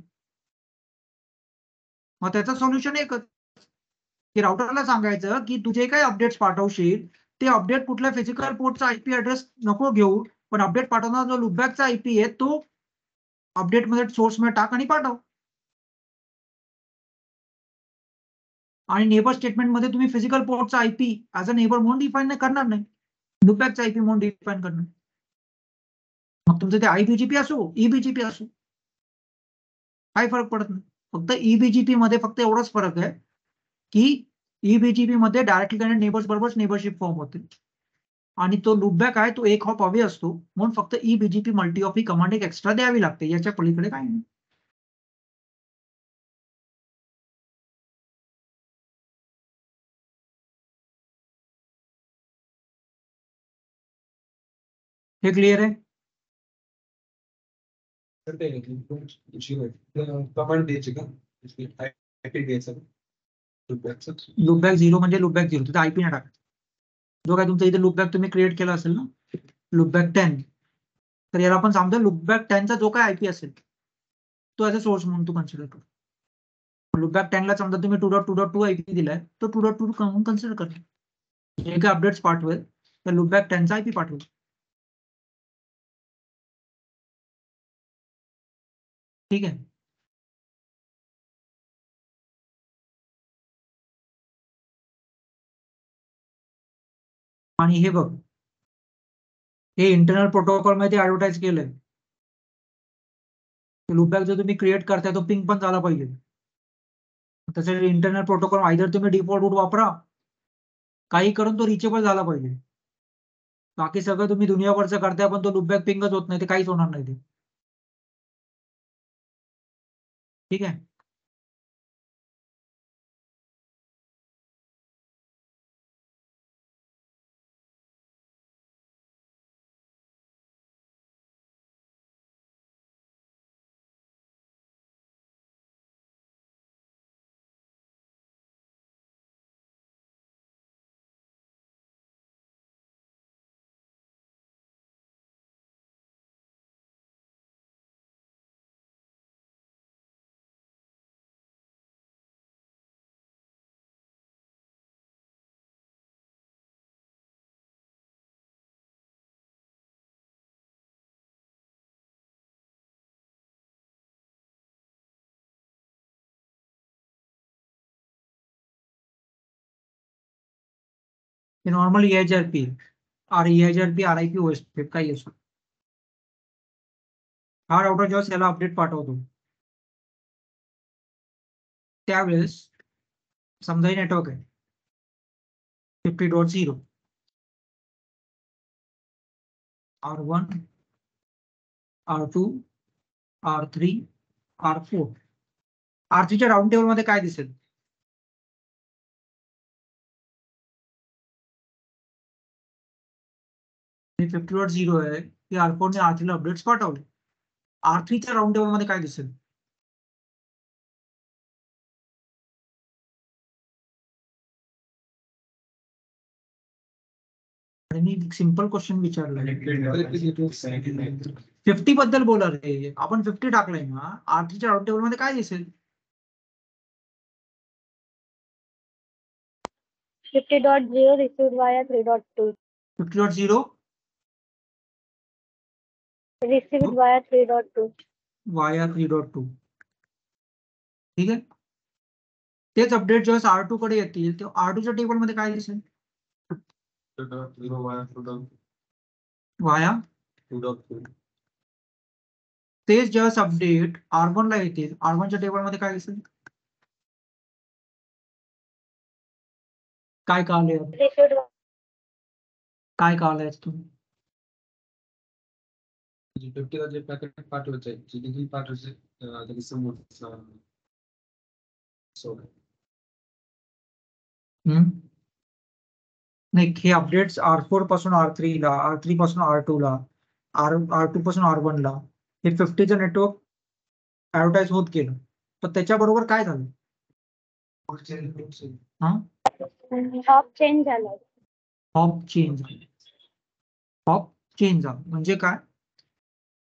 मग त्याचं सोल्युशन एकच, की राउटरला सांगायचं की तुझे काय अपडेट्स पाठवशील ते अपडेट कुठल्या फिजिकल पोर्टचा आयपी ऍड्रेस नको घेऊ, पण अपडेट पाठवणारा जो लूपबॅकचा आयपी आहे तो अपडेट मध्ये सोर्स मध्ये टाक आणि पाठव. आणि नेबर स्टेटमेंट मध्ये तुम्ही फिजिकल पोर्टचा आयपी ऍज अ नेबर म्हणून डिफाईन करणार नाही, लूपबॅकचा आयपी म्हणून डिफाईन करणार. मग तुमचं ते आयबीजीपी असो ईबीजीपी असो काही फरक पडत नाही. फक्त ईबीजीपी मध्ये फक्त एवढाच फरक आहे की ईबीजीपी मध्ये डायरेक्टली कनेक्ट नेबर्स बरोबर नेबरशिप फॉर्म होते, आणि तो लूपबॅक आहे तो एक हॉप अवे असतो, म्हणून फक्त ईबीजीपी मल्टी ऑफ ही कमांड एक एक्स्ट्रा द्यावी लागते, याच्या पलीकडे काही नाही. हे क्लिअर आहे. कमांड द्यायची का, आयपी द्यायचा लूपबॅक 0 म्हणजे लूपबॅक 0, तिथे आयपी नाही टाकायचं. जो काय तुमचा इथे लूपबॅक तुम्ही क्रिएट केला असेल ना, लूपबॅक 10, तर याला आपण सांगतो लूपबॅक 10चा जो काय आयपी असेल तो ऍज अ सोर्स म्हणून तू कन्सिडर कर. लूपबॅक 10 ला समजा तुम्ही 2.2.2 आयपी दिलाय, तो 2.2 म्हणून कन्सिडर कर. जे काय अपडेट्स पाठवेल तर लूपबॅक 10चा आयपी पाठवेल. ठीक आहे. आणि हे बघ, हे इंटरनल प्रोटोकॉल मध्ये ऍडव्हर्टाइज केलंय, लूपबॅक जो तुम्ही क्रिएट करताय तो पिंग पण झाला पाहिजे. त्यासाठी इंटरनल प्रोटोकॉल आयदर तुम्ही डिफॉल्ट रूट वापरा, काही करून तो रिचेबल झाला पाहिजे. बाकी सगळं तुम्ही दुनियाभरचं करताय पण तो लूपबॅक पिंगच होत नाही, ते काहीच होणार नाही ते. ठीक आहे. हे normal EIGRP EIGRP RIP OSPF काही असो. हा राउटर जेव्हा त्याला अपडेट पाठवतो त्यावेळेस समजा हे नेटवर्क आहे 50.0 R1 R2 R3 R4. R3च्या round table मध्ये काय दिसेल, हे 50.0 आहे की R4 ने R3 ला अपडेट्स पाठवले. R3च्या राऊंड टेबल मध्ये काय दिसेल, आणि मी सिंपल क्वेश्चन विचारला 50 बद्दल बोला रे, आपण 50 टाकलंय ना, R3च्या राऊंड टेबल मध्ये काय दिसेल. 50.0 received via 3.2. 50.0 Received via 3.2. वाया 3.2. ठीक आहे. तेच अपडेट जेव्हा R2 कडे येतील तेव्हा R2च्या टेबलमध्ये काय दिसेल? वाया तेच जेव्हा अपडेट R1 ला येतील R1च्या टेबलमध्ये काय दिसेल? काय कळलंय? Received काय कळलंय तुम्ही? 50ला जे पॅकेट पाठवायचं आहे जे देखील पाठवायचे त्याच्या समोरचा नाही, हे अपडेट्स R4 पासून R3 ला, R3 पासून R2 ला, R2 पासून R1 ला हे 50चं नेटवर्क ऍडव्हर्टाइज होत गेलं. पण त्याच्याबरोबर काय झालं? hop change झालाय. हॉप चेंज झालं. हॉप चेंज झालं म्हणजे काय?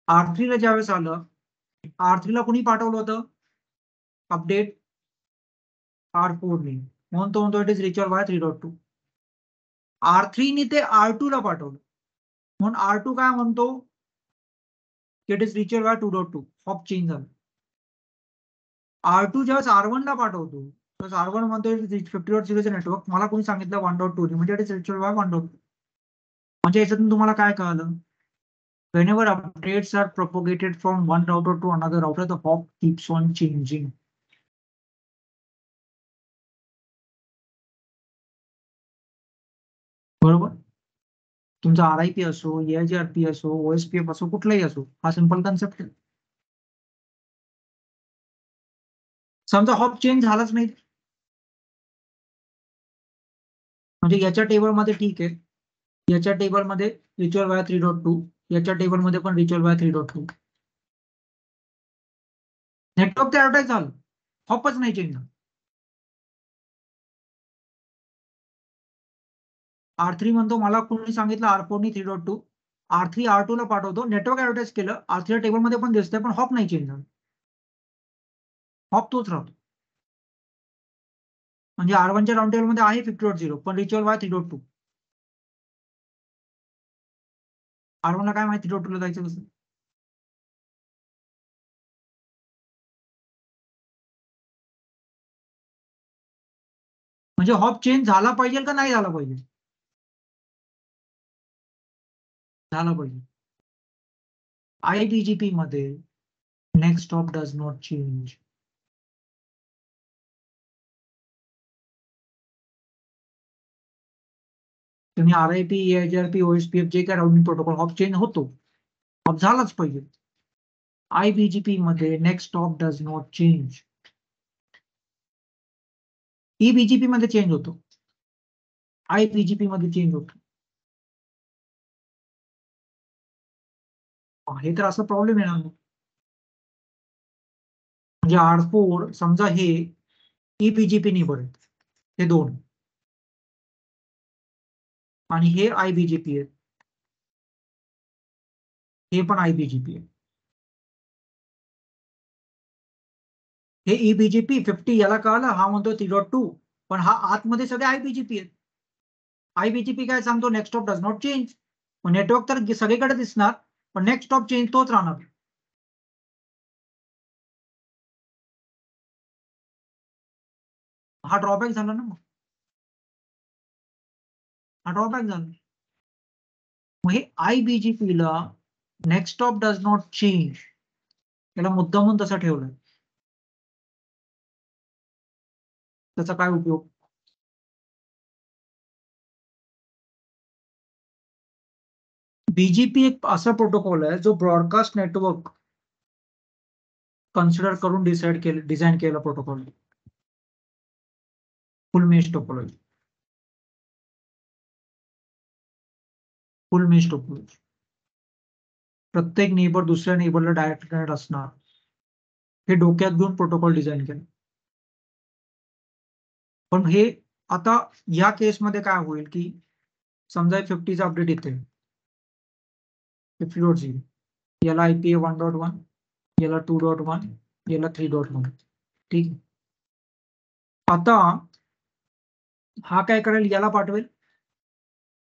R3 ला ज्यावेळेस आलं, R3 ला कुणी पाठवलं होतं अपडेट? R4 ने. म्हणून तो म्हणतो it is ritual bye 3.2. R3 ने ते R2 ला पाठवलं म्हणून R2 काय म्हणतो? It is ritual by 2.2. Hop change झालं. R2 ज्यावेळेस R1 ला पाठवतो तर R1 म्हणतो 50.0 नेटवर्क मला कोणी सांगितलं 1.2 ने म्हणजे इट इज रिच्युअल बाय 1.2. म्हणजे याच्यातून तुम्हाला काय कळालं? Whenever updates are propagated from one router to another router, the hop keeps on changing. बरोबर? तुमचा RIP असो, EIGRP असो, OSPF असो, कुठलाही असो, हा सिंपल कन्सेप्ट आहे. समजा हॉप चेंज झालाच नाही म्हणजे याच्या टेबलमध्ये ठीक आहे, याच्या टेबलमध्ये रिच्युअल बाय 3.2, याच्या टेबलमध्ये पण रिच्युअल बाय 3.2. नेटवर्क ते ऍडव्हर्टाइज झालं, हॉपच नाही चेंज झालं. R3 म्हणतो मला कोणी सांगितलं R4 ने 3.2. R3 R2 ला पाठवतो, नेटवर्क ऍडव्हर्टाइज केलं, R3 टेबलमध्ये पण दिसतंय पण हॉप नाही चेंज झालं. हॉप तोच राहतो. म्हणजे R1च्या राऊंड टेबल मध्ये आहे 50.0 पण रिच्युअल बाय 3.2. R1 ला काय माहिती 3.2 ला जायचं कसं? म्हणजे हॉप चेंज झाला पाहिजे का नाही झाला पाहिजे? झाला पाहिजे. IBGP मध्ये next hop does not change. तुम्ही RIP, EIGRP, OSPF जे काय राउटिंग प्रोटोकॉल हॉप चेंज होतो, हॉप झालाच पाहिजे. IBGP मध्ये next hop does not change. EBGP मध्ये चेंज होतो, IBGP मध्ये चेंज होतो. हे तर असा प्रॉब्लेम येणार नाही. म्हणजे R4 समजा हे EBGP नेबर आहेत, हे दोन, आणि हे IBGP आहेत, हे पण IBGP आहे. हे EBGP 50 याला कळालं, हा म्हणतो 3.2, पण हा आतमध्ये सगळे IBGP आहेत. IBGP काय सांगतो? Next hop does not change. Network तर सगळीकडे दिसणार पण नेक्स्ट हॉप चेंज तोच राहणार. हा ड्रॉबॅक झाला ना, मग हा ड्रॉबॅक झाला. मग हे IBGP ला next hop does not change याला मुद्दामून तसा ठेवलाय. त्याचा काय उपयोग? BGP एक असा प्रोटोकॉल आहे जो ब्रॉडकास्ट नेटवर्क कन्सिडर करून डिझाईन केलेला प्रोटोकॉल. फुल मेश टोपोलॉजी. फुल मेश टोपोलॉजी. प्रत्येक नेबर दुसऱ्या नेबरला डायरेक्ट कनेक्ट असणार, हे डोक्यात घेऊन प्रोटोकॉल डिझाईन केलं. पण हे आता या केसमध्ये काय होईल की समजा 50चा अपडेट येते 50.0, याला IP 1.1, याला 2.1, याला 3.1. ठीक. आता हा काय करेल, याला पाठवेल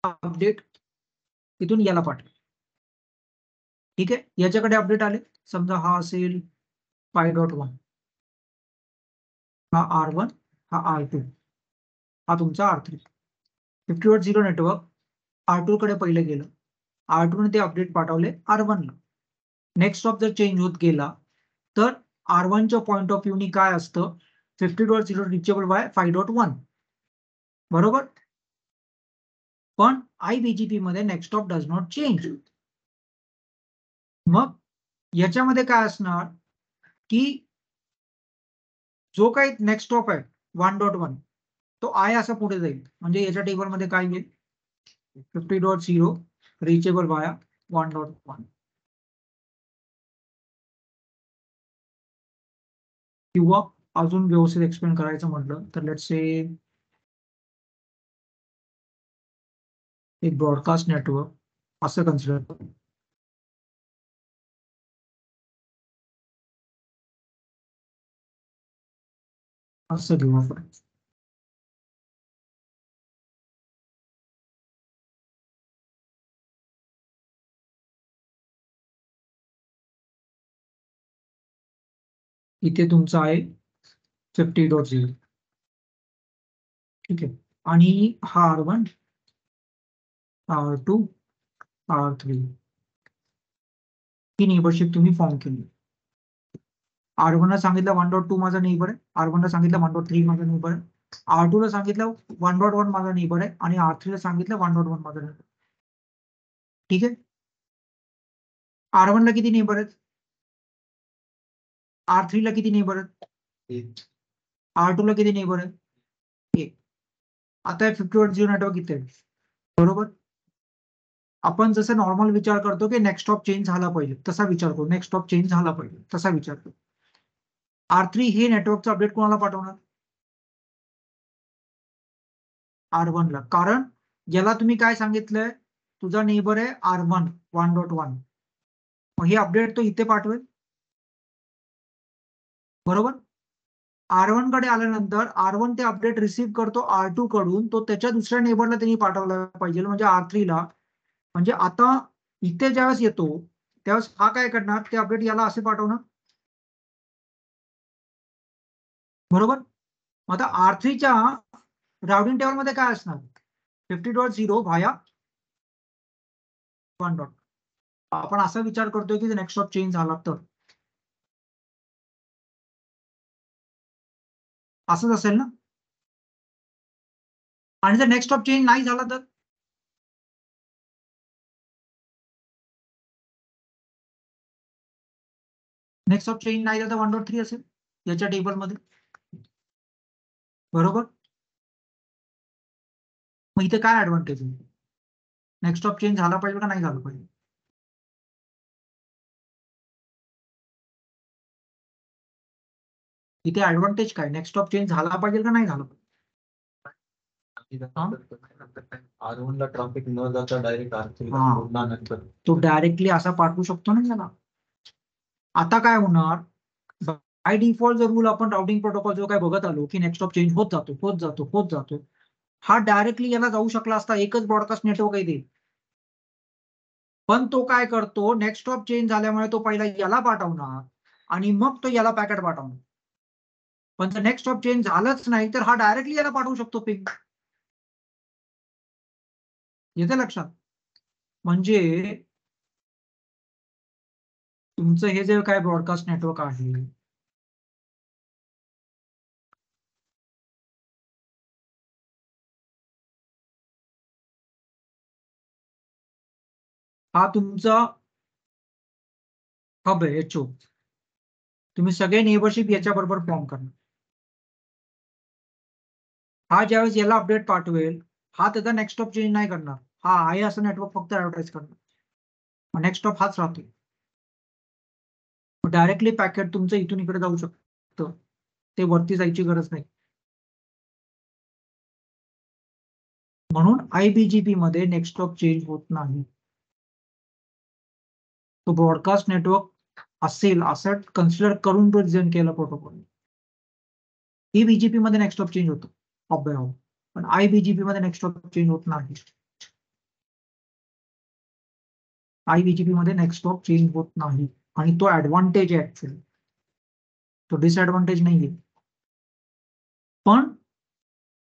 अपडेट, इथून याला पाठवेल. ठीक आहे, याच्याकडे अपडेट आले. समजा हा असेल 5.1, हा R1, हा R2, हा तुमचा R3. 50.0 नेटवर्क R2 कडे पहिले गेलं, R2 ने ते अपडेट पाठवले R1 ला. नेक्स्ट ऑफ जर चेंज होत गेला तर R1 च्या पॉइंट ऑफ व्ह्यूनी काय असतं, 50.0 रिचेबल बाय 5.1, बरोबर. पण IBGP मध्ये next of does not change. मग याच्यामध्ये काय असणार की जो काही नेक्स्ट ऑफ आहे 1.1 तो I असा पुढे जाईल. म्हणजे याच्या टेबलमध्ये काय येईल, 50.0 रिचेबल बाय 1.1. किंवा अजून व्यवस्थित एक्सप्लेन करायचं म्हटलं तर लेट्स से एक ब्रॉडकास्ट नेटवर्क असं कन्सिडर करू. असं घेऊ आपण. इथे तुमचं आहे 50.0. ठीक आहे, आणि हा R1, R2, R3 ही नेबरशिप तुम्ही फॉर्म केली. R1 ला सांगितलं 1.2 माझा नेबर आहे, R1 ला सांगितलं 1.3 माझा नेबर आहे, R2 ला सांगितलं 1.1 माझा नेबर आहे, आणि R3 ला सांगितलं 1.1 माझा नेबर. ठीक आहे, R1 ला किती नेबर आहेत, R3 ला किती नेबर आहेत, R2 ला किती नेबर आहे, 1. आता 50.0 नेटवर्क इथे आहे, बरोबर. आपण जसं नॉर्मल विचार करतो की नेक्स्ट ऑफ चेंज झाला पाहिजे, तसा विचार करू. नेक्स्ट ऑफ चेंज झाला पाहिजे तसा विचार करू. R3 हे नेटवर्कचं अपडेट कोणाला पाठवणार, R1 ला. कारण याला तुम्ही काय सांगितलंय, तुझा नेबर आहे R1 1.1, मग हे अपडेट तो इथे पाठवेल, बरोबर. R1 कडे आल्यानंतर R1 ते अपडेट रिसीव्ह करतो R2 कडून, तो त्याच्या दुसऱ्या नेबरला त्यांनी पाठवला पाहिजे, म्हणजे R3 ला. म्हणजे आता इथे ज्यावेळेस येतो त्यावेळेस हा काय करणार, ते अपडेट याला असे पाठवणार, बरोबर. आता R3 च्या राउटिंग टेबल मध्ये काय असणार, 50.0 व्हाया 1. आपण असा विचार करतोय की नेक्स्ट ऑफ चेंज झाला तर असंच असेल ना. आणि जर नेक्स्ट ऑफ चेंज नाही झाला तर नेक्स्ट ऑफ चेंज नाही झाला तर 1.3 असेल याच्या टेबलमध्ये, बरोबर. मग इथे काय ऍडव्हान्टेज आहे, नेक्स्ट ऑफ चेंज झाला पाहिजे का नाही झालं पाहिजे, इथे ऍडव्हान्टेज काय, नेक्स्ट ऑफ चेंज झाला पाहिजे का नाही झालं पाहिजे. R1 ला ट्रॅफिक न जाता डायरेक्ट R3 ला नंतर तो डायरेक्टली असा पाठवू शकतो ना त्याला. आता काय होणार, बाय डिफॉल्ट जर रूल आपण राउटिंग प्रोटोकॉल जो काय बघत आलो की नेक्स्ट ऑफ चेंज होत जातो होत जातो होत जातो, हा डायरेक्टली याला जाऊ शकला असता, एकच ब्रॉडकास्ट नेटवर्क आहे ते. पण तो काय करतो, नेक्स्ट ऑफ चेंज झाल्यामुळे तो पहिला याला पाठवणार आणि मग तो याला पॅकेट पाठवणार. पण जर नेक्स्ट ऑफ चेंज झालंच नाही तर हा डायरेक्टली याला पाठवू शकतो पिंग. येते लक्षात. म्हणजे तुमचं हे जे काय ब्रॉडकास्ट नेटवर्क आहे हा तुमचा हब आहे, HO. तुम्ही सगळे नेबरशिप याच्या बरोबर फॉर्म करणार. हा ज्यावेळेस याला अपडेट पाठवेल हा त्याचा नेक्स्ट ऑफ चेंज नाही करणार, हा आहे असं नेटवर्क फक्त ऍडव्हर्टाइज करणार. नेक्स्ट ऑफ हाच राहतो. डायरेक्टली पॅकेट तुमचं इथून इकडे जाऊ शकतं, ते वरती जायची गरज नाही. म्हणून IBGP मध्ये नेक्स्ट ऑफ चेंज होत नाही. तो ब्रॉडकास्ट नेटवर्क असेल असं कन्सिडर करून तो डिझाईन केला प्रोटोकॉल. BGP मध्ये नेक्स्ट ऑफ चेंज होतो ऑफ बाय ऑफ. पण IBGP मध्ये नेक्स्ट हॉप चेंज होत नाही. IBGP मध्ये नेक्स्ट हॉप चेंज होत नाही आणि तो ऍडव्हान्टेज आहे ऍक्च्युअली, तो डिसएडव्हान्टेज नाहीये. पण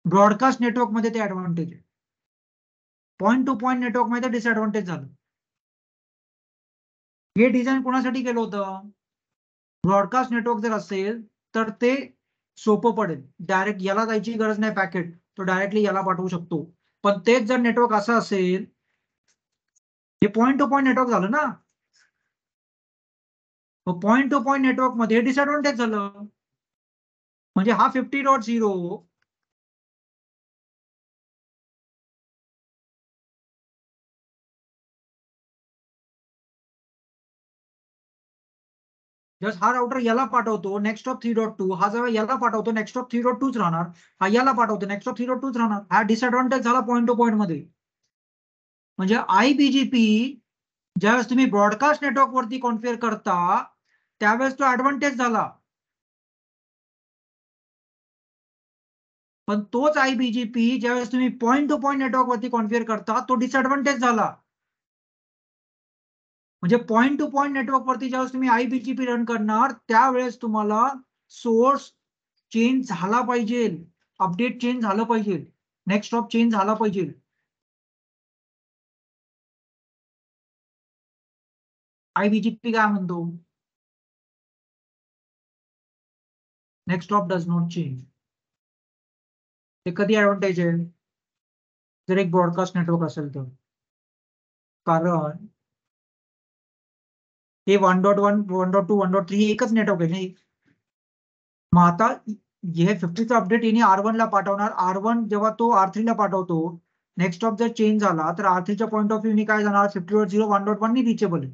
ब्रॉडकास्ट नेटवर्क मध्ये ते ऍडव्हान्टेज आहे. पॉइंट टू पॉइंट नेटवर्क मध्ये डिसएडव्हान्टेज झालं. हे डिझाईन कोणासाठी केलं होतं? ब्रॉडकास्ट नेटवर्क जर असेल तर ते सोपं पडेल, डायरेक्ट याला जायची गरज नाही पॅकेट, तो डायरेक्टली याला पाठवू शकतो. पण तेच जर नेटवर्क असं असेल, हे पॉइंट टू पॉइंट नेटवर्क झालं ना, पॉइंट टू पॉइंट नेटवर्क मध्ये डिसएडव्हान्टेज झालं. म्हणजे हा 50.0 जस्ट हा राउटर याला पाठवतो नेक्स्ट ऑफ 3.2, हा जेव्हा याला पाठवतो नेक्स्ट ऑफ 3.2च राहणार, हा याला पाठवतो नेक्स्ट ऑफ 3.2च राहणार. हा डिसएडव्हान्टेज झाला पॉइंट टू पॉइंट मध्ये. म्हणजे IBGP ज्यावेळेस तुम्ही ब्रॉडकास्ट नेटवर्क वरती कॉन्फिगर करता त्यावेळेस तो ऍडव्हान्टेज झाला. पण तोच IBGP ज्यावेळेस तुम्ही पॉइंट टू पॉइंट नेटवर्क वरती कॉन्फिगर करता तो डिसएडव्हान्टेज झाला. म्हणजे पॉइंट टू पॉइंट नेटवर्क वरती ज्यावेळेस तुम्ही IBGP रन करणार त्यावेळेस तुम्हाला सोर्स चेंज झाला पाहिजे, अपडेट चेंज झालं पाहिजे, नेक्स्ट हॉप चेंज झाला पाहिजे. IBGP काय म्हणतो? Next hop does not change. ते कधी ऍडव्हान्टेज आहे? जर एक ब्रॉडकास्ट नेटवर्क असेल तर. कारण हे 1.1, 1.2, 1.3 एकच नेटवर्क आहे नाही. मग आता हे 50चा अपडेट येणे R1 ला पाठवणार. R1 जेव्हा तो R3 ला पाठवतो, नेक्स्ट हॉप जर चेंज झाला तर R3च्या पॉईंट ऑफ व्ह्यूने काय जाणार? 50.0 1.1 नी रिचेबल आहे.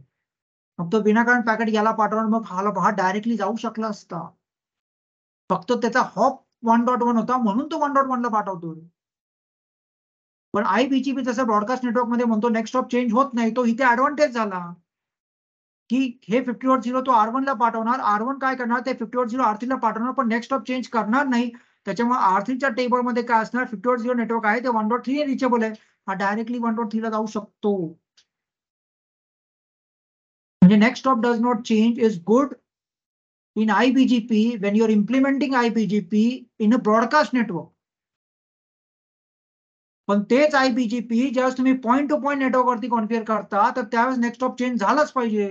मग तो विनाकारण पॅकेट याला पाठवणार, मग हा डायरेक्टली जाऊ शकला असता. फक्त त्याचा हॉप 1.1 होता म्हणून तो 1.1 ला पाठवतो. पण IBGP जसं ब्रॉडकास्ट नेटवर्क मध्ये म्हणतो नेक्स्ट हॉप चेंज होत नाही, तो इथे ऍडव्हान्टेज झाला की हे 50.0 तो R1 ला पाठवणार. R1 काय करणार? ते 50.0 R3 ला पाठवणार, पण नेक्स्ट हॉप चेंज करणार नाही. त्याच्यामुळे R3च्या टेबलमध्ये काय असणार? 50.0 नेटवर्क आहे ते 1.3 रिचेबल आहे, हा डायरेक्टली 1.3 ला जाऊ शकतो. म्हणजे next hop does not change is good in IBGP when you're implementing IBGP in a broadcast network. पण तेच IBGP ज्यावेळेस तुम्ही पॉइंट टू पॉइंट नेटवर्क वरती कॉन्फिगर करता तर त्यावेळेस नेक्स्ट हॉप चेंज झालाच पाहिजे.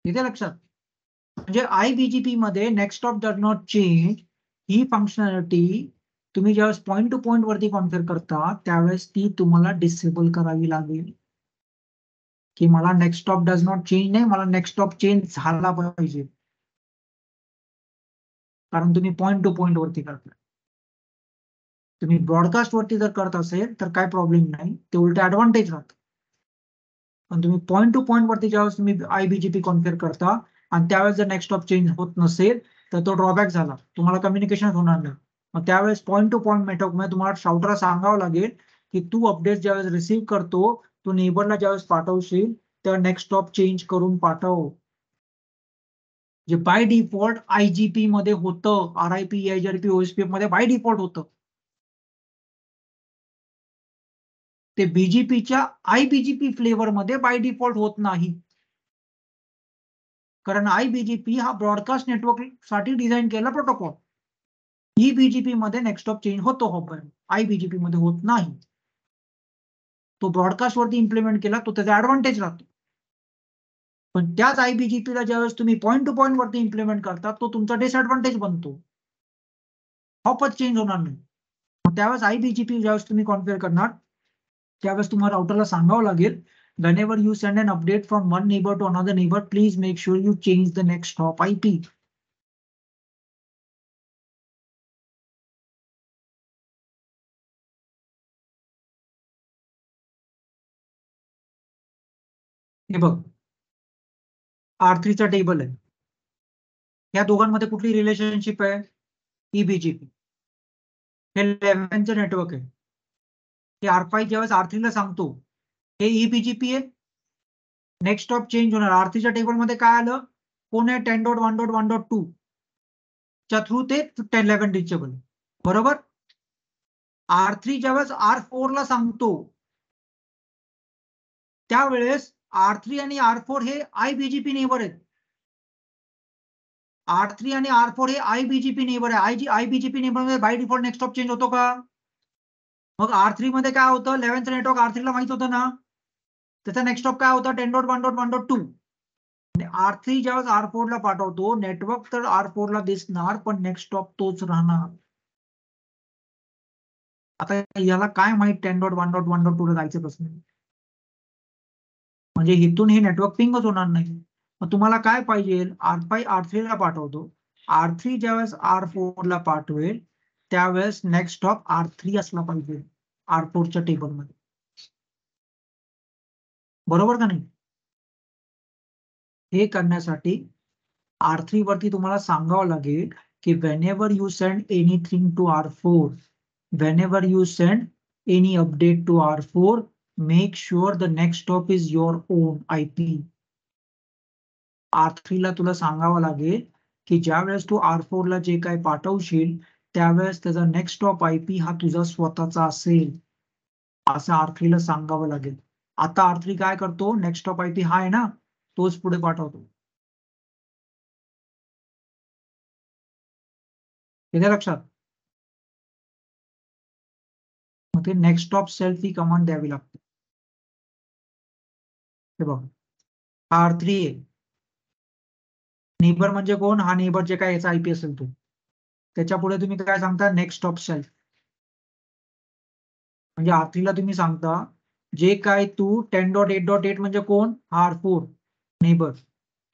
इथे लक्षात. म्हणजे IBGP मध्ये next hop does not change he functionality तुम्ही ज्यावेळेस पॉइंट टू पॉइंट वरती कॉन्फिगर करता त्यावेळेस ती तुम्हाला डिसेबल करावी लागेल. की मला next hop does not change नाही, मला नेक्स्ट हॉप चेंज झाला पाहिजे. कारण तुम्ही पॉइंट टू पॉइंट वरती करता. तुम्ही ब्रॉडकास्ट वरती जर करत असेल तर काय प्रॉब्लेम नाही, ते उलट ऍडव्हान्टेज राहतं. पण तुम्ही पॉइंट टू पॉइंट वरती ज्यावेळेस तुम्ही IBGP कॉन्फिगर करता आणि त्यावेळेस जर नेक्स्ट हॉप चेंज होत नसेल तर तो ड्रॉबॅक झाला, तुम्हाला कम्युनिकेशन होणार नाही. मग त्यावेळेस पॉइंट टू पॉइंट नेटवर्क मध्ये तुम्हाला शाउटरला सांगावं लागेल की तू अपडेट ज्यावेळेस रिसीव्ह करतो तू नेबरला ज्यावेळेस पाठवशील तर नेक्स्ट हॉप चेंज करून पाठव. जे बाय डिफॉल्ट IGP मध्ये होतं, RIP, EIGRP, OSPF मध्ये बाय डिफॉल्ट होतं. ते BGPच्या IBGP फ्लेवर मध्ये बाय डिफॉल्ट होत नाही. कारण IBGP हा ब्रॉडकास्ट नेटवर्क साठी डिझाईन केलेला प्रोटोकॉल. EBGP मध्ये नेक्स्ट हॉप चेंज होतो, IBGP मध्ये होत नाही. तो ब्रॉडकास्ट वरती इम्प्लिमेंट केला तो त्याचा ऍडव्हान्टेज राहतो. पण त्याच IBGP ला ज्यावेळेस तुम्ही पॉइंट टू पॉइंट वरती इम्प्लिमेंट करता तो तुमचा डिसएडव्हान्टेज बनतो. हॉपच चेंज होणार नाही. त्यावेळेस IBGP ज्यावेळेस तुम्ही कॉन्फिगर करणार त्यावेळेस तुम्हाला राउटरला सांगावं लागेल whenever you send an update from one neighbor to another neighbor, please make sure you change the next hop IP. हे बघ, R3 चा टेबल आहे. या दोघांमध्ये कुठली रिलेशनशिप आहे? EBGP. हे 11चं नेटवर्क आहे. हे R5 ज्यावेळेस R3 ला सांगतो हे EBGP आहे. नेक्स्ट हॉप चेंज होणार. R3च्या टेबलमध्ये काय आलं? कोण आहे 10.1.1.2 च्या थ्रू ते 11 रिचेबल, बरोबर. R3 ज्यावेळेस R4 ला सांगतो त्यावेळेस R3 आणि R4 हे IBGP नेबर आहेत. R3 आणि R4 हे IBGP नेबर आहे. IBGP नेबर मध्ये by default next stop change होतो का? मग R3 मध्ये काय होतं, 11th नेटवर्क R3 ला माहित होतं ना, त्याचा नेक्स्ट स्टॉप काय होता 10.1.1.2. R3 ज्यावेळेस R4 ला पाठवतो, नेटवर्क तर R4 ला दिसणार पण नेक्स्ट स्टॉप तोच राहणार. आता याला काय माहित 10.1.1.2 ला जायचं कसं, म्हणजे इथून हे नेटवर्क पिंगच होणार नाही. मग तुम्हाला काय पाहिजे, R5 R3 ला पाठवतो, R3 ज्यावेळेस R4 ला पाठवेल त्यावेळेस नेक्स्ट स्टॉप R3 असला पाहिजे R4 च्या टेबलमध्ये, बरोबर का नाही. हे करण्यासाठी R3 वरती तुम्हाला सांगावं लागेल की whenever you send anything to R4, whenever you send any update to R4, make sure the next stop is your own IP. R3 ला तुला सांगावं लागेल की ज्या वेळेस तू R4 ला जे काही पाठवशील त्यावेळेस त्याचा नेक्स्ट स्टॉप IP हा तुझा स्वतःचा असेल, असं R3 ला सांगावं लागेल. आता R3 काय करतो, नेक्स्ट स्टॉप IP हा आहे ना, तोच पुढे पाठवतो. येते लक्षात. मग ते नेक्स्ट स्टॉप सेल्फ ही कमांड द्यावी लागते. हे बघ, R3 आहे. नेबर म्हणजे कोण, हा नेबर जे काय याचा IP असेल तो, त्याच्या पुढे तुम्ही काय सांगता, नेक्स्ट स्टॉप सेल्फ. म्हणजे R3 ला तुम्ही सांगता जे काय तू 10.8.8 म्हणजे कोण, R4 नेबर.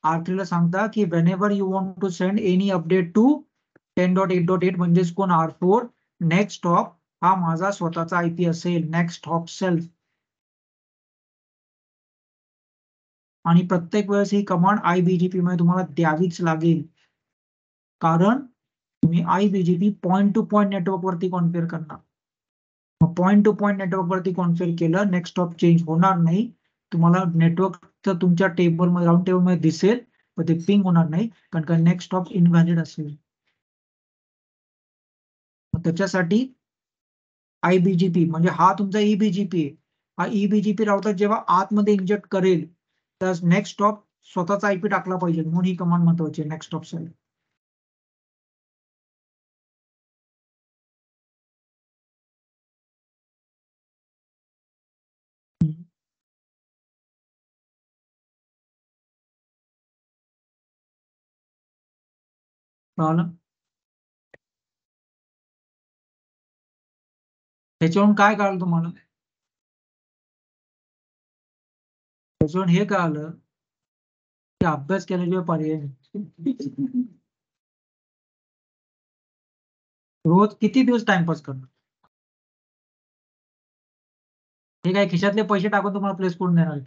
R3 ला सांगता की whenever you want to send any update to 10.8.8 म्हणजेच कोण, R4, नेक्स्ट स्टॉप हा माझा स्वतःचा IP असेल, नेक्स्ट स्टॉप सेल्फ. आणि प्रत्येक वेळेस ही कमांड IBGP मध्ये तुम्हाला द्यावीच लागेल, कारण तुम्ही IBGP point two point network वरती कॉन्फिगर करणार. पॉइंट टू पॉइंट नेटवर्क वरती कॉन्फिगर केलं, नेक्स्ट स्टॉप चेंज होणार नाही. तुम्हाला नेटवर्क तर तुमच्या टेबलमध्ये, राऊंड टेबल मध्ये दिसेल पण ते पिंग होणार नाही, कारण का नेक्स्ट स्टॉप इनव्हॅलिड असेल. त्याच्यासाठी IBGP म्हणजे हा तुमचा EBGP आहे. हा EBGP राउटर जेव्हा आतमध्ये इंजेक्ट करेल तर नेक्स्ट स्टॉप स्वतःचा IP टाकला पाहिजे, म्हणून ही कमांड महत्वाची आहे, नेक्स्ट स्टॉप सेल्फ. त्याच्यावरून काय कळलं तुम्हाला, त्याच्यावरून हे कळलं की अभ्यास केल्याशिवाय पर्याय नाही. रोज किती दिवस टाइमपास करणार, हे काय खिशातले पैसे टाकून तुम्हाला प्लेस करून देणार,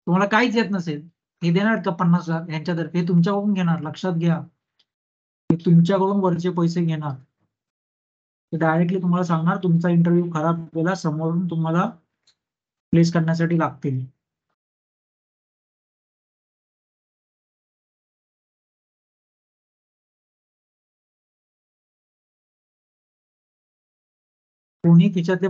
तुम्हाला काहीच येत नसेल, हे देणार का 50,000 यांच्यातर्फे, हे तुमच्याकडून घेणार, लक्षात घ्या. हे तुमच्याकडून वरचे पैसे घेणार, ते डायरेक्टली तुम्हाला सांगणार तुमचा इंटरव्ह्यू खराब गेला, समोरून तुम्हाला प्लेस करण्यासाठी लागतील. कोणी खिशातले